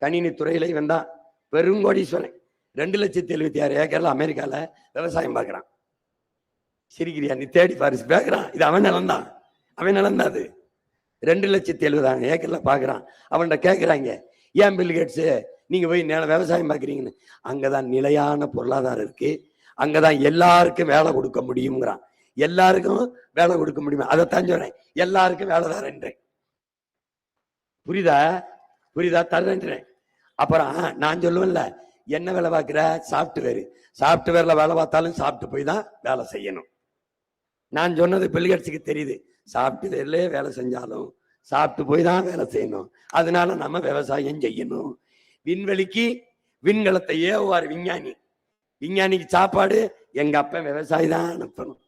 Speaker 1: கணினி துறையில இவன் தான் பெருங்கோடீஸ்வரன். 2,76,000 ஏக்கர்ல அமெரிக்கால விவசாயம் பார்க்கிறான். சிரிக்கிறியா? நீ தேடி பாரு, பேக்குறான். இது அவன் நிலம் தான், அது 2,70,000 ஏக்கர்ல பாக்குறான். அவன்கிட்ட கேட்கிறாங்க, ஏன் பில்கேட்ஸ் நீங்க போய் விவசாயம் பார்க்குறீங்கன்னு? அங்கதான் நிலையான பொருளாதாரம் இருக்கு, அங்கதான் எல்லாருக்கும் வேலை கொடுக்க முடியுங்கிறான். எல்லாருக்கும் வேலை கொடுக்க முடியுமா? அதைத்தான் சொல்றேன், எல்லாருக்கும் வேலை தரேன்றேன். புரியுதா? தர்றேன்றேன். அப்புறம் நான் சொல்லுவேன்ல, என்ன வேலை பார்க்கிற? சாப்ட்வேர்ல வேலை பார்த்தாலும் சாப்பிட்டு போய் தான் வேலை செய்யணும். நான் சொன்னது பில்கேட்ஸுக்கு தெரியுது. சாப்ட்வேர்ல வேலை செஞ்சாலும் சாப்பிட்டு போய் தான் வேலை செய்யணும். அதனால நம்ம விவசாயம் செய்யணும். விண்வெளிக்கு விண்கலத்தை ஏவுவார் விஞ்ஞானி. விஞ்ஞானிக்கு சாப்பாடு எங்க அப்ப விவசாயி தான் அனுப்பணும்.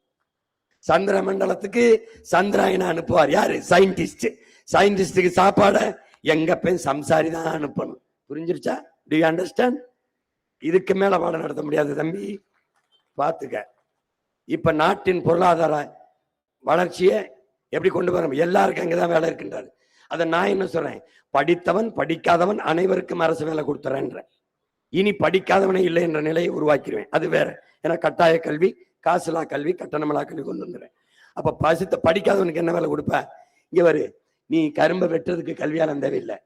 Speaker 1: சந்திர மண்டலத்துக்கு சந்திராயனை அனுப்புவார் யாரு? சயின்டிஸ்ட். சயின்டிஸ்டுக்கு சாப்பாட எங்க அப்ப சம்சாரி தான் அனுப்பணும். புரிஞ்சிருச்சா? Do you understand? இதுக்கு மேல பாடம் நடத்த முடியாது தம்பி, பாத்துக்க. இப்ப நாட்டின் பொருளாதார வளர்ச்சியை எப்படி கொண்டு வர? எல்லாருக்கும் அங்கதான் வேலை இருக்கின்றாரு. அதை நான் என்ன சொல்றேன்? படித்தவன் படிக்காதவன் அனைவருக்கும் அரசு வேலை கொடுத்துறேன்ற. இனி படிக்காதவனே இல்லை என்ற நிலையை உருவாக்கிடுவேன். அது வேற. ஏன்னா கட்டாய கல்வி, காசுலா கல்வி, கட்டணமில்லா கல்வி கொண்டு வந்துடுறேன். அப்ப படிக்காதவனுக்கு என்ன வேலை கொடுப்ப? இங்க வரு, நீ கரும்பை வெட்டுறதுக்கு கல்வியாளன் தேவையில்லை,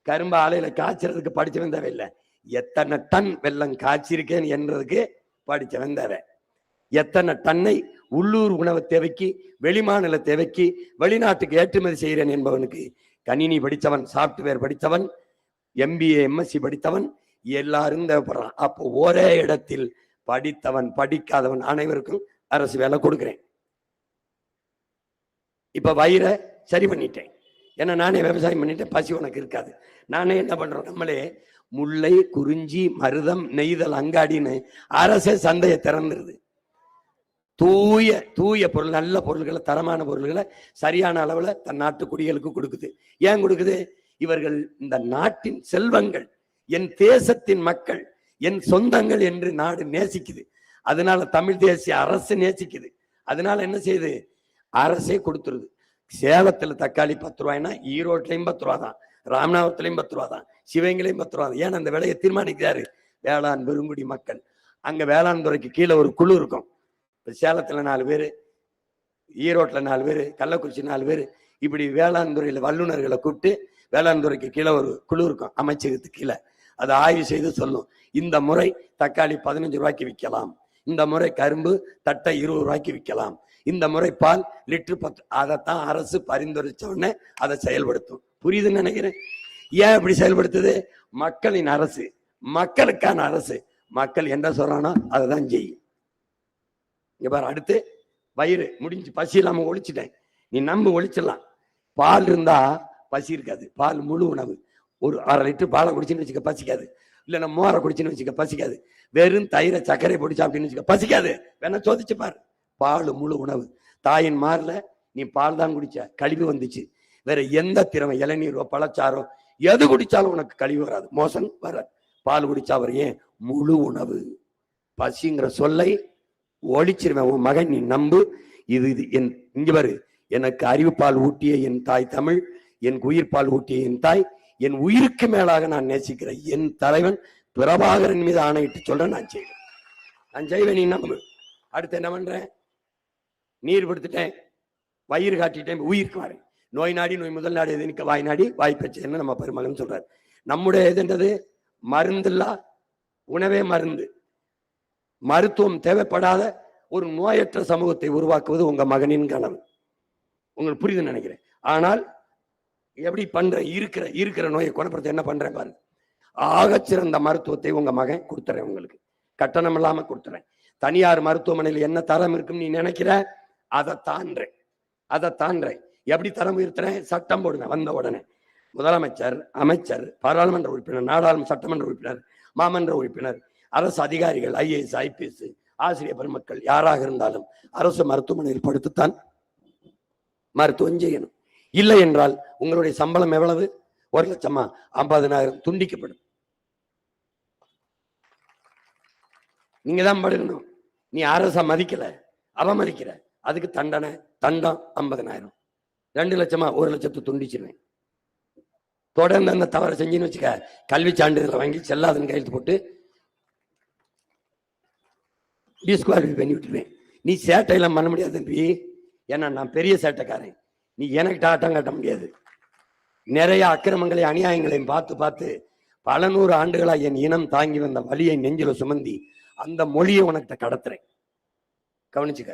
Speaker 1: கரும்பு ஆலையில காய்ச்சறதுக்கு படிச்சவன் தேவையில்லை, எத்தனை டன் வெள்ளம் காய்ச்சிருக்கேன் என்றதுக்கு படிச்சவன் தேவை. எத்தனை டன்னை உள்ளூர் உணவு தேவைக்கு, வெளிமாநில தேவைக்கு, வெளிநாட்டுக்கு ஏற்றுமதி செய்கிறேன் என்பவனுக்கு கணினி படித்தவன், சாப்ட்வேர் படித்தவன், MBA MSc படித்தவன் எல்லாரும் தேவைப்படுறான். அப்போ ஒரே இடத்தில் படித்தவன் படிக்காதவன் அனைவருக்கும் அரசு வேலை கொடுக்கிறேன். இப்ப வயிறை சரி பண்ணிட்டேன். ஏன்னா நானே விவசாயம் பண்ணிட்டேன், பசி உனக்கு இருக்காது. நானே என்ன பண்றோம்? நம்மளே முல்லை, குறிஞ்சி, மருதம், நெய்தல், அங்காடின்னு அரசே சந்தையை திறந்துருது. தூய பொருள், நல்ல பொருள்களை, தரமான பொருள்களை சரியான அளவுல தன் நாட்டு குடிகளுக்கு கொடுக்குது. ஏன் கொடுக்குது? இவர்கள் இந்த நாட்டின் செல்வங்கள், என் தேசத்தின் மக்கள், என் சொந்தங்கள் என்று நாடு நேசிக்குது. அதனால தமிழ் தேசிய அரசு நேசிக்குது. அதனால என்ன செய்யுது? அரசே கொடுத்துருது. சேலத்துல தக்காளி 10 ரூபாய்னா ஈரோட்லயும் 10 ரூபா தான், ராமநாதத்துலயும் 10 ரூபா தான், சிவகங்கையிலையும் 10 ரூபா தான். ஏன்னா அந்த விலையை தீர்மானிக்கிறாரு வேளாண் பெருங்குடி மக்கள். அங்க வேளாண் துறைக்கு கீழே ஒரு குழு இருக்கும். சேலத்துல 4 பேரு, ஈரோட்ல 4 பேரு, கள்ளக்குறிச்சி 4 பேரு, இப்படி வேளாண் துறையில வல்லுநர்களை கூப்பிட்டு வேளாண் துறைக்கு கீழே ஒரு குழு இருக்கும், அமைச்சகத்துக்கு கீழே. அதை ஆய்வு செய்து சொல்லும், இந்த முறை தக்காளி 15 ரூபாய்க்கு விற்கலாம், இந்த முறை கரும்பு தட்டை 20 ரூபாய்க்கு விற்கலாம், இந்த முறை பால் லிட்டர் 10. அதைத்தான் அரசு பரிந்துரைச்ச உடனே அதை செயல்படுத்தும். புரியுதுன்னு நினைக்கிறேன். ஏன் இப்படி செயல்படுத்துது? மக்களின் அரசு, மக்களுக்கான அரசு. மக்கள் என்ன சொல்றானோ அதை தான் செய்யும். இங்க பாரு, அடுத்து வயிறு முடிஞ்சு, பசி இல்லாம ஒழிச்சிட்டேன். நீ நம்பு ஒழிச்சிடலாம். பால் இருந்தா பசி இருக்காது. பால் முழு உணவு. ஒரு 1/2 லிட்டர் பாலை குடிச்சுன்னு வச்சுக்க பசிக்காது. இல்லைன்னா மோரை குடிச்சுன்னு வச்சுக்க பசிக்காது. வெறும் தயிரை சர்க்கரை பொடிச்சா அப்படின்னு வச்சுக்க பசிக்காது. வேணா சோதிச்சு பாரு. பால் முழு உணவு. தாயின் மார்ல நீ பால் தான் குடிச்ச, கழிவு வந்துச்சு. வேற எந்த திறமை, இளநீரோ பழச்சாரோ எது குடிச்சாலும் உனக்கு கழிவு வராது, மோசம் வராது. பால் குடிச்சா வர. ஏன்? முழு உணவு. பசிங்கிற சொல்லை ஒழிச்சிருவேன். உன் மகன் நீ நம்பு. இது என் இங்க பாரு, எனக்கு அறிவுப்பால் ஊட்டிய என் தாய் தமிழ், என் உயிர்ப்பால் ஊட்டிய என் தாய், என் உயிருக்கு மேலாக நான் நேசிக்கிறேன் என் தலைவன் பிரபாகரன் மீது ஆணையிட்டு சொல்றேன், நான் செய்வேன். நீ நம்பு. அடுத்து என்ன பண்றேன்? நீர் படுத்துட்டேன், வயிறு காட்டிட்டேன், உயிருக்கு வரேன். நோய் நாடி நோய் முதல் நாடு எது? நிற்க வாய் நாடி வாய் பிரச்சனை நம்ம பெருமகன் சொல்றாரு. நம்முடைய எதுன்றது மருந்தில்லா உணவே மருந்து. மருத்துவம் தேவைப்படாத ஒரு நோயற்ற சமூகத்தை உருவாக்குவது உங்க மகனின் கனவு. உங்களுக்கு புரியுதுன்னு நினைக்கிறேன். ஆனால் எப்படி பண்ற? இருக்கிற நோயை குணப்படுத்த என்ன பண்றேன் பாருங்க. ஆகச்சிறந்த மருத்துவத்தை உங்க மகன் கொடுத்துறேன், உங்களுக்கு கட்டணம் இல்லாம கொடுத்துறேன். தனியார் மருத்துவமனையில் என்ன தரம் இருக்குன்னு நீ நினைக்கிற, அதை தாண்டேன். எப்படி தரம் உயர்த்துறேன்? சட்டம் போடுவேன். வந்த உடனே முதலமைச்சர், அமைச்சர், பாராளுமன்ற உறுப்பினர், நாடாளுமன்ற சட்டமன்ற உறுப்பினர், மாமன்ற உறுப்பினர், அரசு அதிகாரிகள், IAS IPS, ஆசிரியர் பெருமக்கள் யாராக இருந்தாலும் அரசு மருத்துவமனையில் படுத்துத்தான் மருத்துவம் செய்யணும். இல்லை என்றால் உங்களுடைய சம்பளம் எவ்வளவு? 1 லட்சமா? 50,000 துண்டிக்கப்படும். நீங்க தான் படுக்கணும். நீ அரச மதிக்கல, அவமதிக்கிற, அதுக்கு தண்டனை, தண்டம் 50,000. 2 லட்சமா? 1 லட்சத்தை துண்டிச்சிருவேன். தொடர்ந்து அந்த தவறை செஞ்சுன்னு வச்சுக்க, கல்வி சான்றிதழ் வாங்கி செல்லாதுன்னு கையெழுத்து போட்டு டிஸ்குவாலிஃபை பண்ணி விட்டுருவேன். நீ சேட்டையெல்லாம் பண்ண முடியாது தம்பி. ஏன்னா நான் பெரிய சேட்டைக்காரன். நீ எனக்கு ஆட்டம் காட்ட முடியாது. நிறைய அக்கிரமங்களை அநியாயங்களையும் பார்த்து பல 100 ஆண்டுகளா என் இனம் தாங்கி வந்த வலியை நெஞ்சில சுமந்தி அந்த மொழியை உனக்கு கடத்துறேன். கவனிச்சுக்க.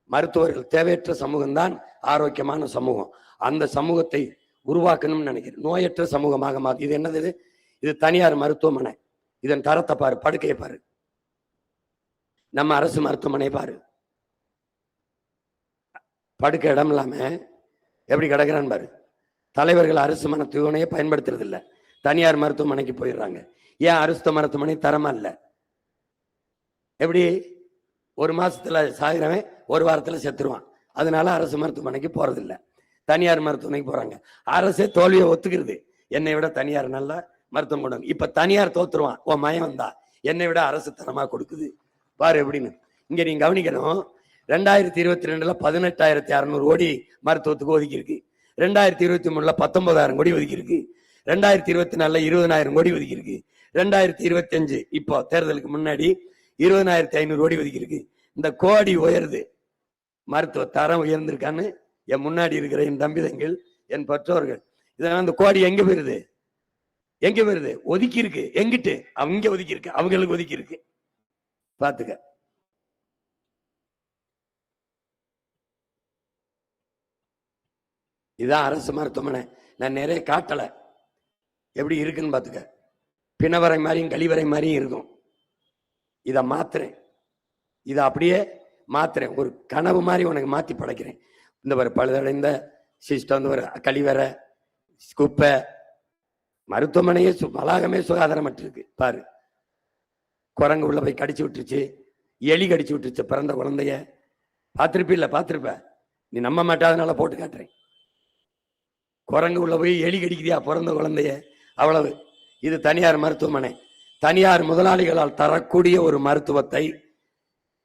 Speaker 1: மருத்துவர்கள் தேவையற்ற சமூகம் தான் ஆரோக்கியமான சமூகம். அந்த சமூகத்தை உருவாக்கணும்னு நினைக்கிறேன். நோயற்ற சமூகமாக மாற்றி. இது என்னது? இது தனியார் மருத்துவமனை. இதன் தரத்தை பாரு, படுக்கையை பாரு, நம்ம அரசு மருத்துவமனை பாரு, படுக்க இடம் இல்லாம எப்படி கிடக்குறான்னு பாரு. தலைவர்கள் அரசு மருத்துவமனையை பயன்படுத்துறது இல்லை, தனியார் மருத்துவமனைக்கு போயிடுறாங்க. ஏன் அரசு மருத்துவமனை தரமா இல்லை? எப்படி ஒரு மாசத்துல சாகிறவன் ஒரு வாரத்துல செத்துருவான். அதனால அரசு மருத்துவமனைக்கு போறதில்லை, தனியார் மருத்துவமனைக்கு போறாங்க. அரசே தோல்வியை ஒத்துக்கிறது, என்னை விட தனியார் நல்லா மருத்துவம் கொண்டு. இப்ப தனியார் தோத்துருவான், உன் மயம் வந்தா என்னை விட அரசு தரமா கொடுக்குது பாரு எப்படின்னு. இங்க நீங்க கவனிக்கணும், 2022 18,600 கோடி மருத்துவத்துக்கு ஒதுக்கி இருக்கு. 2023 19,000 கோடி ஒதுக்கி இருக்கு. 2024 20,000 கோடி ஒதுக்கி இருக்கு. 2025 இப்போ தேர்தலுக்கு முன்னாடி 20,500 கோடி ஒதுக்கி இருக்கு. இந்த கோடி உயருது, மருத்துவ தரம் உயர்ந்திருக்கான்னு என் முன்னாடி இருக்கிற என் தம்பிதங்கள், என் பெற்றோர்கள், இதெல்லாம் இந்த கோடி எங்க போயிருது? எங்க போயிருது? ஒதுக்கி இருக்கு. எங்கிட்டு? அவங்க ஒதுக்கி இருக்கு, அவங்களுக்கு ஒதுக்கி இருக்கு. பாத்துக்க. இதுதான் அரசு மருத்துவமனை. நான் நிறைய காட்டல, எப்படி இருக்குன்னு பாத்துக்க. பிணவரை மாதிரியும் கழிவறை மாதிரியும் இருக்கும். இதை மாத்துறேன், இதை அப்படியே மாத்துறேன், ஒரு கனவு மாதிரி உனக்கு மாத்தி படைக்கிறேன். இந்த ஒரு பழுதடைந்த சிஸ்டம், வந்து ஒரு கழிவறை, குப்பை, மருத்துவமனையே வளாகமே சுகாதாரமற்று இருக்கு பாரு. குரங்கு உள்ள போய் கடிச்சு விட்டுருச்சு, எலி கடிச்சு விட்டுருச்சு பிறந்த குழந்தைய. பார்த்திருப்பில்ல? பார்த்திருப்ப, நீ நம்ப மாட்டாதனால போட்டு காட்டுறேன். குரங்கு உள்ள போய் எலி கடிக்குதியா பிறந்த குழந்தைய, அவ்வளவு. இது தனியார் மருத்துவமனை. தனியார் முதலாளிகளால் தரக்கூடிய ஒரு மருத்துவத்தை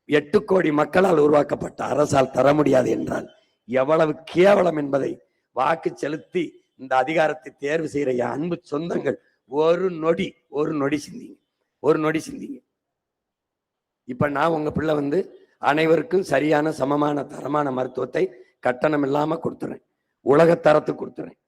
Speaker 1: 8 கோடி மக்களால் உருவாக்கப்பட்ட அரசால் தர முடியாது என்றால் எவ்வளவு கேவலம் என்பதை வாக்கு செலுத்தி இந்த அதிகாரத்தை தேர்வு செய்யற அன்பு சொந்தங்கள் ஒரு நொடி சிந்திங்க. இப்ப நான் உங்க பிள்ளை வந்து அனைவருக்கும் சரியான சமமான தரமான மருத்துவத்தை கட்டணம் இல்லாம கொடுத்துறேன், உலக தரத்துக்கு கொடுத்துறேன்.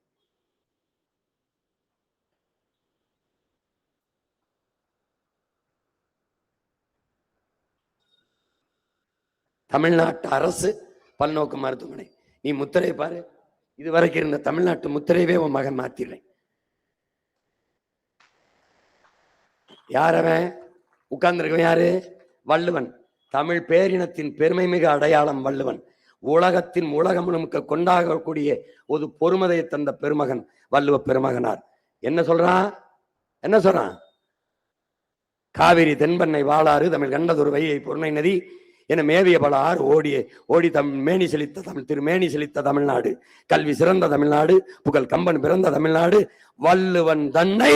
Speaker 1: தமிழ்நாட்டு அரசு பல்நோக்கு மருத்துவமனை, நீ முத்திரை பாரு. இதுவரைக்கும் இருந்த தமிழ்நாட்டு முத்திரையவே உன் மகன் மாத்திடுறேன். யாரவன் உட்கார்ந்துருக்கவன்? யாரு? வள்ளுவன். தமிழ் பேரினத்தின் பெருமை மிகு அடையாளம் வள்ளுவன். உலகத்தின் உலகம் முழுக்க கொண்டாடக்கூடிய ஒரு பொறுமதையை தந்த பெருமகன் வள்ளுவ பெருமகனார். என்ன சொல்றான்? காவிரி தென்பண்ணை வாளாறு தமிழ் கண்டதொரு வையை பொருணை நதி என மேவிய பல ஆறு ஓடி தமிழ் மேனி செழித்த தமிழ் திருமேனி செழித்த தமிழ்நாடு, கல்வி சிறந்த தமிழ்நாடு, புகழ் கம்பன் பிறந்த தமிழ்நாடு, வள்ளுவன் தன்னை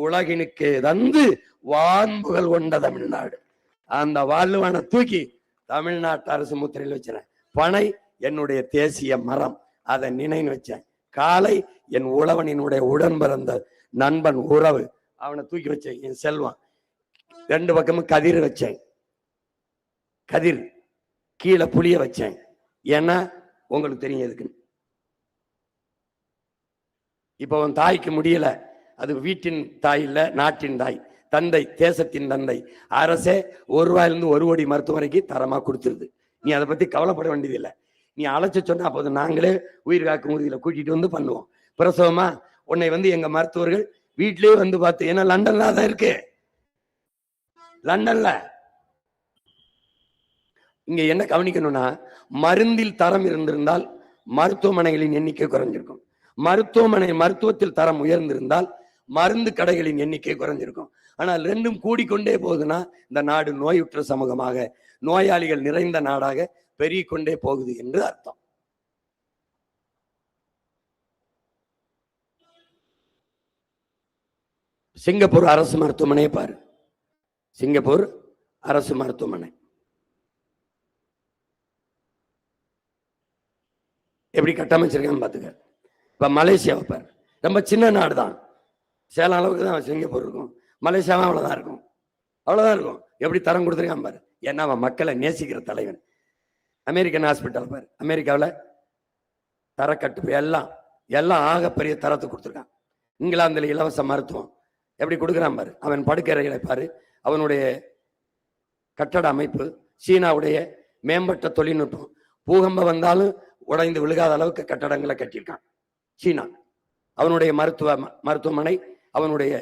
Speaker 1: உலகினுக்கே தந்து வான்புகழ் கொண்ட தமிழ்நாடு. அந்த வள்ளுவனை தூக்கி தமிழ்நாட்டு அரசு முத்திரையில் வச்சேன். பனை என்னுடைய தேசிய மரம், அதை நினைன்னு வச்சேன். காலை என் உழவனினுடைய உடன் பிறந்த நண்பன் உறவு, அவனை தூக்கி வச்சேன். என் செல்வம். 2 பக்கமும் கதிர் வச்சேன். கதிர் கீழே புளிய வச்சேன். ஏன்னா உங்களுக்கு தெரியும் எதுக்கு. இப்ப உன் தாய்க்கு முடியல, அது வீட்டின் தாய் இல்ல, நாட்டின் தாய், தந்தை, தேசத்தின் தந்தை. அரசே 1 ரூபாயிலிருந்து 1 கோடி மருத்துவமனைக்கு தரமா கொடுத்துருது. நீ அதை பத்தி கவலைப்பட வேண்டியதில்லை. நீ அழைச்சு சொன்னா அப்போது நாங்களே உயிர் காக்கும் உறுதியில கூட்டிட்டு வந்து பண்ணுவோம். பிரசவமா உன்னை வந்து எங்க மருத்துவர்கள் வீட்லயே வந்து பார்த்து, ஏன்னா லண்டன்ல தான் இருக்கு. லண்டன்ல இங்க என்ன கவனிக்கணும்னா, மருந்தில் தரம் இருந்திருந்தால் மருத்துவமனைகளின் எண்ணிக்கை குறைஞ்சிருக்கும். மருத்துவத்தில் தரம் உயர்ந்திருந்தால் மருந்து கடைகளின் எண்ணிக்கை குறைஞ்சிருக்கும். ஆனால் 2ம் கூடிக்கொண்டே போகுதுன்னா இந்த நாடு நோயுற்ற சமூகமாக, நோயாளிகள் நிறைந்த நாடாக பெருகிக்கொண்டே போகுது என்று அர்த்தம். சிங்கப்பூர் அரசு மருத்துவமனையை பாரு. சிங்கப்பூர் அரசு மருத்துவமனை எப்படி கட்டமைச்சிருக்கான்னு பாத்துக்க. இப்ப மலேசியாவை பாரு, ரொம்ப சின்ன நாடு தான், சேலம் அளவுக்கு தான் சிங்கப்பூர் இருக்கும். மலேசியாவும் அவ்வளவுதான் இருக்கும். எப்படி தரம் கொடுத்துருக்கான் பாரு. ஏன்னா அவன் மக்களை நேசிக்கிற தலைவன். அமெரிக்கன் ஹாஸ்பிட்டல் பாரு, அமெரிக்காவில் தரக்கட்டு எல்லாம் ஆகப்பெரிய தரத்தை கொடுத்துருக்கான். இங்கிலாந்துல இலவச மருத்துவம் எப்படி கொடுக்குறான் பாரு. அவன் படுக்கறைகளை பாரு, அவனுடைய கட்டட அமைப்பு, சீனாவுடைய மேம்பட்ட தொழில்நுட்பம். பூகம்பம் வந்தாலும் உடைந்து விழுகாத அளவுக்கு கட்டடங்களை கட்டியிருக்கான் சீனா. அவனுடைய மருத்துவமனை, அவனுடைய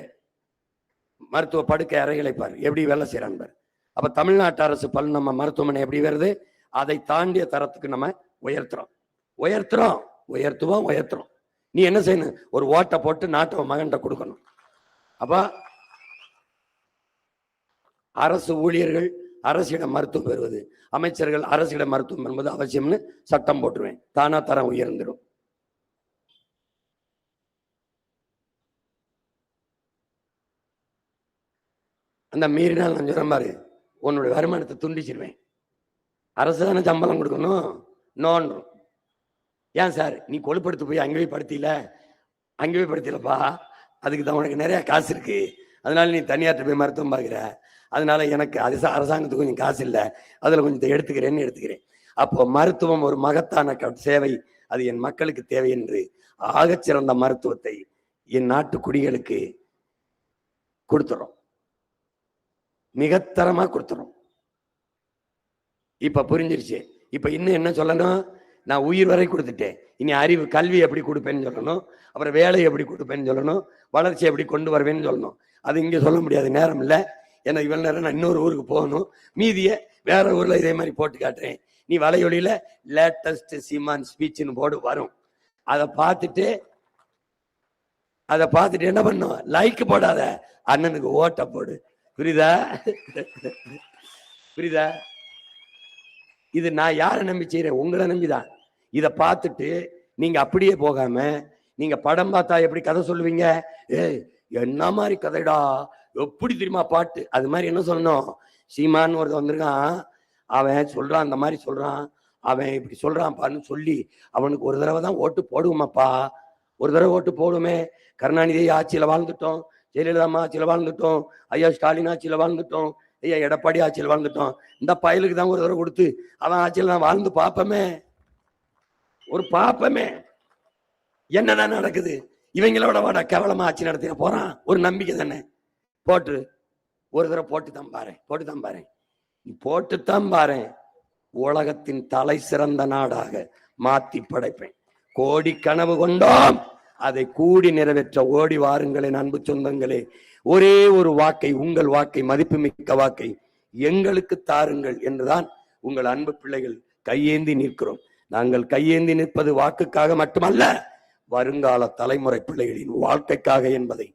Speaker 1: மருத்துவ படுக்கை அறைகளை பாரு எப்படி வேலை செய்யறான் பாரு. அப்ப தமிழ்நாட்டு அரசு பல் நம்ம மருத்துவமனை எப்படி வருது, அதை தாண்டிய தரத்துக்கு நம்ம உயர்த்துவோம். நீ என்ன செய்யணும், ஒரு ஓட்டை போட்டு நாட்டை மகன்கிட்ட கொடுக்கணும். அப்ப அரசு ஊழியர்கள் அரசிடம் மருத்துவம் பெறுவது, அமைச்சர்கள் அரசிடம் மருத்துவம் என்பது அவசியம்னு சட்டம் போட்டுருவேன். தானா தரம் உயர்ந்துடும். அந்த மீறினால் நான் சொல்ற மாதிரி உன்னுடைய வருமானத்தை துண்டிச்சிருவேன். அரசு தானே சம்பளம் கொடுக்கணும். நோன்றும் ஏன் சார் நீ கொழுப்படுத்து போய் அங்கே போய் படுத்தலப்பா, அதுக்கு தான் உனக்கு நிறைய காசு இருக்கு, அதனால நீ தனியார்ட்ட போய் மருத்துவம் பார்க்குற, அதனால எனக்கு அது அரசாங்கத்துக்கு கொஞ்சம் காசு இல்லை, அதில் கொஞ்சம் எடுத்துக்கிறேன். அப்போ மருத்துவம் ஒரு மகத்தான சேவை, அது என் மக்களுக்கு தேவை என்று ஆகச்சிறந்த மருத்துவத்தை என் நாட்டு குடிகளுக்கு கொடுத்துறோம், மிகத்தரமா கொடுத்துறோம். இப்ப புரிஞ்சிருச்சு. இப்ப இன்னும் என்ன சொல்லணும், நான் உயிர் வரை கொடுத்துட்டேன், இனி அறிவு கல்வி எப்படி கொடுப்பேன்னு சொல்லணும், அப்புறம் வேலை எப்படி கொடுப்பேன்னு சொல்லணும், வளர்ச்சி எப்படி கொண்டு வருவேன்னு சொல்லணும். அது இங்க சொல்ல முடியாது, நேரம் இல்லை. ஏன்னா இவ்வளவு நேரம் நான் இன்னொரு ஊருக்கு போகணும், மீதிய வேற ஊர்ல இதே மாதிரி போட்டு காட்டுறேன். நீ வலையொலியில லேட்டஸ்ட் சீமான் ஸ்பீச்னு போர்டு வரும், அதை பார்த்துட்டு என்ன பண்ணும், லைக் போடாத, அண்ணனுக்கு ஓட்ட போடு. புரியுதா? இது நான் யாரை நம்பி செய்யறேன், உங்களை நம்பிதான். இதை பார்த்துட்டு நீங்க அப்படியே போகாம, நீங்க படம் பார்த்தா எப்படி கதை சொல்லுவீங்க, என்ன மாதிரி கதைடா, எப்படி தெரியுமா பாட்டு, அது மாதிரி என்ன சொல்லணும், சீமான்னு ஒருத்தன் வந்திருக்கான், அவன் சொல்றான், அந்த மாதிரி சொல்றான், அவன் இப்படி சொல்றான்ப்பான்னு சொல்லி அவனுக்கு ஒரு தடவை தான் ஓட்டு போடுவோமாப்பா, ஒரு தடவை ஓட்டு போடுமே. கருணாநிதி ஆட்சியில வாழ்ந்துட்டோம், ஜெயலலிதா ஆட்சியில வாழ்ந்துட்டோம், ஐயா ஸ்டாலின் ஆட்சியில வாழ்ந்துட்டோம், ஐயா எடப்பாடி ஆட்சியில் வாழ்ந்துட்டோம். இந்த பயலுக்கு தான் ஒரு தடவை கொடுத்து அவன் ஆட்சியில் நான் வாழ்ந்து பார்ப்பமே, என்னதான் நடக்குது, இவங்களோட வாட கேவலமா ஆட்சி நடத்தின போறான், ஒரு நம்பிக்கை தானே. போட்டு ஒரு தடவை போட்டுத்தான் பாரு, உலகத்தின் தலை சிறந்த நாடாக மாத்தி படைப்பேன். கோடி கனவு கொண்டோம், அதை கூடி நிறைவேற்ற ஓடி வாருங்களின் அன்பு சொந்தங்களே. ஒரே ஒரு வாக்கை, உங்கள் வாக்கை, மதிப்புமிக்க வாக்கை எங்களுக்கு தாருங்கள் என்றுதான் உங்கள் அன்பு பிள்ளைகள் கையேந்தி நிற்கிறோம். நாங்கள் கையேந்தி நிற்பது வாக்குக்காக மட்டுமல்ல, வருங்கால தலைமுறை பிள்ளைகளின் வாழ்க்கைக்காக என்பதை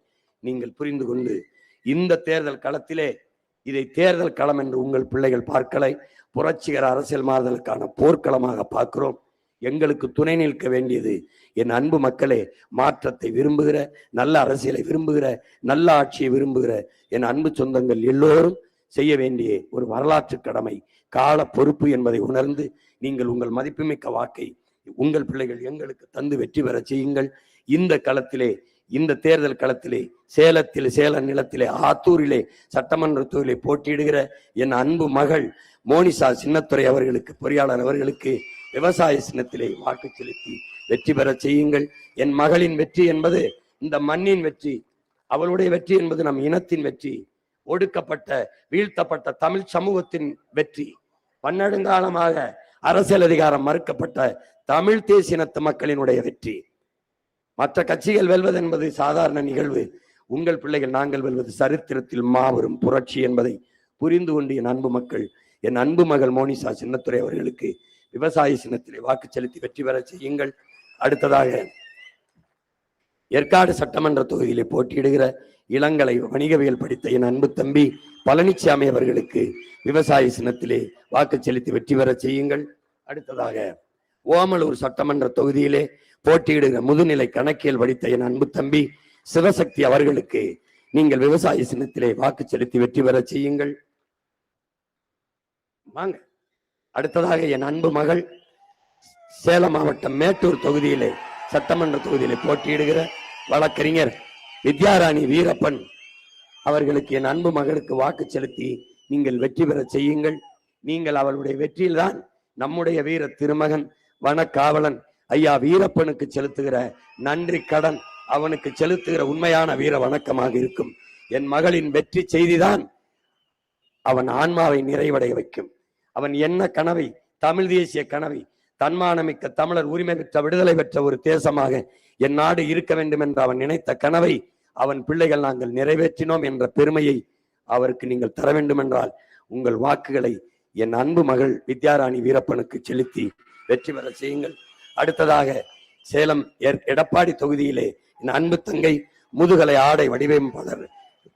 Speaker 1: நீங்கள் புரிந்து கொண்டு, இந்த தேர்தல் களத்திலே இதை தேர்தல் களம் என்று உங்கள் பிள்ளைகள் பார்க்கலை, புரட்சிகர அரசியல் மாறுதலுக்கான போர்க்களமாக பார்க்கிறோம். எங்களுக்கு துணை நிற்க வேண்டியது என் அன்பு மக்களே, மாற்றத்தை விரும்புகிற, நல்ல அரசியலை விரும்புகிற, நல்ல ஆட்சியை விரும்புகிற என் அன்பு சொந்தங்கள் எல்லோரும் செய்ய வேண்டிய ஒரு வரலாற்று கடமை, கால பொறுப்பு என்பதை உணர்ந்து நீங்கள் உங்கள் மதிப்புமிக்க வாக்கை உங்கள் பிள்ளைகள் எங்களுக்கு தந்து வெற்றி பெற செய்யுங்கள். இந்த களத்திலே, இந்த தேர்தல் களத்திலே, சேலம் நிலத்திலே, ஆத்தூரிலே சட்டமன்ற தொகுதியிலே போட்டியிடுகிற என் அன்பு மகள் மோனிசா சின்னத்துரை அவர்களுக்கு, பொறியாளர் அவர்களுக்கு விவசாய சின்னத்திலே வாக்கு செலுத்தி வெற்றி பெற செய்யுங்கள். என் மகளின் வெற்றி என்பது இந்த மண்ணின் வெற்றி, அவளுடைய வெற்றி என்பது நம் இனத்தின் வெற்றி, ஒடுக்கப்பட்ட வீழ்த்தப்பட்ட தமிழ் சமூகத்தின் வெற்றி, பன்னெடுங்காலமாக அரசியல் அதிகாரம் மறுக்கப்பட்ட தமிழ் தேசியனத்து மக்களினுடைய வெற்றி. மற்ற கட்சிகள் வெல்வது என்பது சாதாரண நிகழ்வு, உங்கள் பிள்ளைகள் நாங்கள் வெல்வது சரித்திரத்தில் மாபெரும் புரட்சி என்பதை புரிந்து கொண்டு என் அன்பு மக்கள், என் அன்பு மகள் மோனிசா சின்னத்துரை அவர்களுக்கு விவசாய சின்னத்திலே வாக்கு செலுத்தி வெற்றி பெற செய்யுங்கள். அடுத்ததாக ஏற்காடு சட்டமன்ற தொகுதியிலே போட்டியிடுகிற இளங்கலை வணிகவியல் படித்த என் அன்பு தம்பி பழனிசாமி அவர்களுக்கு விவசாய சின்னத்திலே வாக்கு செலுத்தி வெற்றி பெற செய்யுங்கள். அடுத்ததாக ஓமலூர் சட்டமன்ற தொகுதியிலே போட்டியிடுகிற முதுநிலை கணக்கியல் படித்த என் அன்பு தம்பி சிவசக்தி அவர்களுக்கு நீங்கள் விவசாய சின்னத்திலே வாக்கு செலுத்தி வெற்றி பெற செய்யுங்கள். வாங்க. அடுத்ததாக என் அன்பு மகள் சேலம் மாவட்டம் மேட்டூர் தொகுதியிலே சட்டமன்ற தொகுதியிலே போட்டியிடுகிற வழக்கறிஞர் வித்யாராணி வீரப்பன் அவர்களுக்கு என் அன்பு மகளுக்கு வாக்கு செலுத்தி நீங்கள் வெற்றி பெற செய்யுங்கள். நீங்கள் அவளுடைய வெற்றியில்தான் நம்முடைய வீர திருமகன் வனக்காவலன் ஐயா வீரப்பனுக்கு செலுத்துகிற நன்றி கடன், அவனுக்கு செலுத்துகிற உண்மையான வீர வணக்கமாக இருக்கும். என் மகளின் வெற்றி செய்திதான் அவன் ஆன்மாவை நிறைவடைய வைக்கும். அவன் என்ன கனவை, தமிழ் தேசிய கனவை, தன்மானமிக்க தமிழர் உரிமை பெற்ற விடுதலை பெற்ற ஒரு தேசமாக என் நாடு இருக்க வேண்டும் என்று அவன் நினைத்த கனவை அவன் பிள்ளைகள் நாங்கள் நிறைவேற்றினோம் என்ற பெருமையை அவருக்கு நீங்கள் தர வேண்டும் என்றால் உங்கள் வாக்குகளை என் அன்பு மகள் வித்யாராணி வீரப்பனுக்கு செலுத்தி வெற்றி பெற செய்யுங்கள். அடுத்ததாக சேலம் எடப்பாடி தொகுதியிலே என் அன்பு தங்கை முதுகலை ஆடை வடிவமைப்பாளர்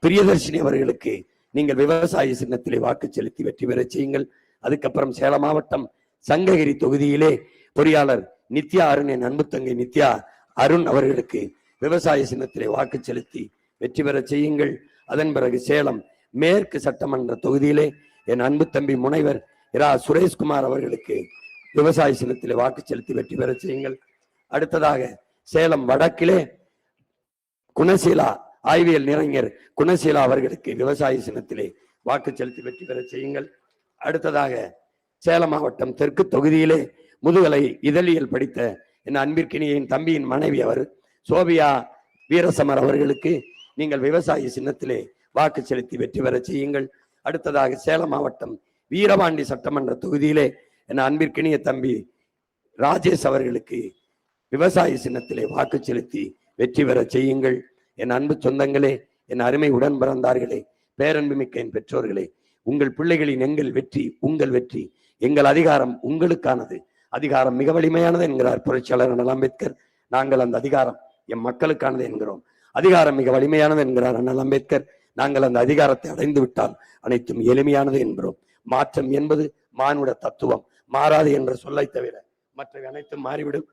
Speaker 1: பிரியதர்ஷினி அவர்களுக்கு நீங்கள் விவசாய சின்னத்திலே வாக்கு செலுத்தி வெற்றி பெற செய்யுங்கள். அதுக்கப்புறம் சேலம் மாவட்டம் சங்ககிரி தொகுதியிலே பொறியாளர் நித்யா அருண் என் அன்பு தங்கை நித்யா அருண் அவர்களுக்கு விவசாய சின்னத்திலே வாக்கு செலுத்தி வெற்றி பெற செய்யுங்கள். அதன் பிறகு சேலம் மேற்கு சட்டமன்ற தொகுதியிலே என் அன்பு தம்பி முனைவர் இரா சுரேஷ்குமார் அவர்களுக்கு விவசாய சின்னத்திலே வாக்கு செலுத்தி வெற்றி பெற செய்யுங்கள். அடுத்ததாக சேலம் வடக்கிலே குணசீலா ஆய்வியல் நிறைஞர் குணசீலா அவர்களுக்கு விவசாய சின்னத்திலே வாக்கு செலுத்தி வெற்றி பெற செய்யுங்கள். அடுத்ததாக சேலம் மாவட்டம் தெற்கு தொகுதியிலே முதுகலை இதழியல் படித்த என் அன்பிற்கினியின் தம்பியின் மனைவி அவர் சோபியா வீரசமர் அவர்களுக்கு நீங்கள் விவசாய சின்னத்திலே வாக்கு செலுத்தி வெற்றி பெற செய்யுங்கள். அடுத்ததாக சேலம் மாவட்டம் வீரபாண்டி சட்டமன்ற தொகுதியிலே என் அன்பிற்கினிய தம்பி ராஜேஷ் அவர்களுக்கு விவசாய சின்னத்திலே வாக்கு செலுத்தி வெற்றி பெற செய்யுங்கள். என் அன்பு சொந்தங்களே, என் அருமை உடன் பிறந்தார்களே, பேரன்புமிக்க என் பெற்றோர்களே, உங்கள் பிள்ளைகளின் எங்கள் வெற்றி உங்கள் வெற்றி, எங்கள் அதிகாரம் உங்களுக்கானது, அதிகாரம் மிக வலிமையானது என்கிறார் புரட்சியாளர் அண்ணல் அம்பேத்கர். நாங்கள் அந்த அதிகாரம் எம் மக்களுக்கானது என்கிறோம். அதிகாரம் மிக வலிமையானது என்கிறார் அண்ணல் அம்பேத்கர். நாங்கள் அந்த அதிகாரத்தை அடைந்து விட்டால் அனைத்தும் எளிமையானது என்கிறோம். மாற்றம் என்பது மானுட தத்துவம், மாறாது என்ற சொல்லை தவிர மற்ற அனைத்தும் மாறிவிடும்.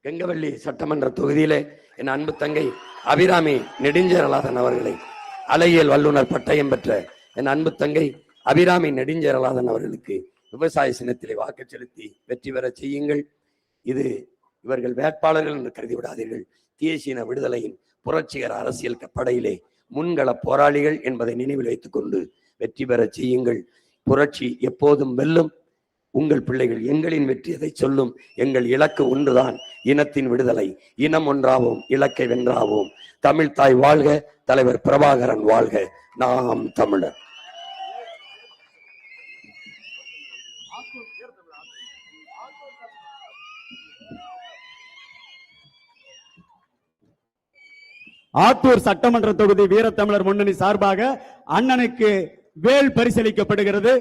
Speaker 1: கெங்கவள்ளி சட்டமன்ற தொகுதியிலே என் அன்பு தங்கை அபிராமி நெடுஞ்சேரலாதன் அவர்களை அலையியல் வல்லுநர் பட்டயம் பெற்ற என் அன்பு தங்கை அபிராமி நெடுஞ்சேரலாதன் அவர்களுக்கு விவசாய சின்னத்திலே வாக்கு செலுத்தி வெற்றி பெற செய்யுங்கள். இது இவர்கள் வேட்பாளர்கள் என்று கருதி விடாதீர்கள். தேசிய விடுதலையின் புரட்சிகர அரசியல் படையிலே முன்கள போராளிகள் என்பதை நினைவில் வைத்துக் கொண்டு வெற்றி பெற செய்யுங்கள். புரட்சி எப்போதும் வெல்லும். உங்கள் பிள்ளைகள் எங்களின் வெற்றியதை சொல்லும். எங்கள் இலக்கு ஒன்றுதான், இனத்தின் விடுதலை. இனம் ஒன்றாவோம், இலக்கை வென்றாவோம். தமிழ் தாய் வாழ்க, தலைவர் பிரபாகரன் வாழ்க, நாம் தமிழர்.
Speaker 2: ஆத்தூர் சட்டமன்ற தொகுதி வீரத்தமிழர் முன்னணி சார்பாக அண்ணனுக்கு வேல் பரிசளிக்கப்படுகிறது.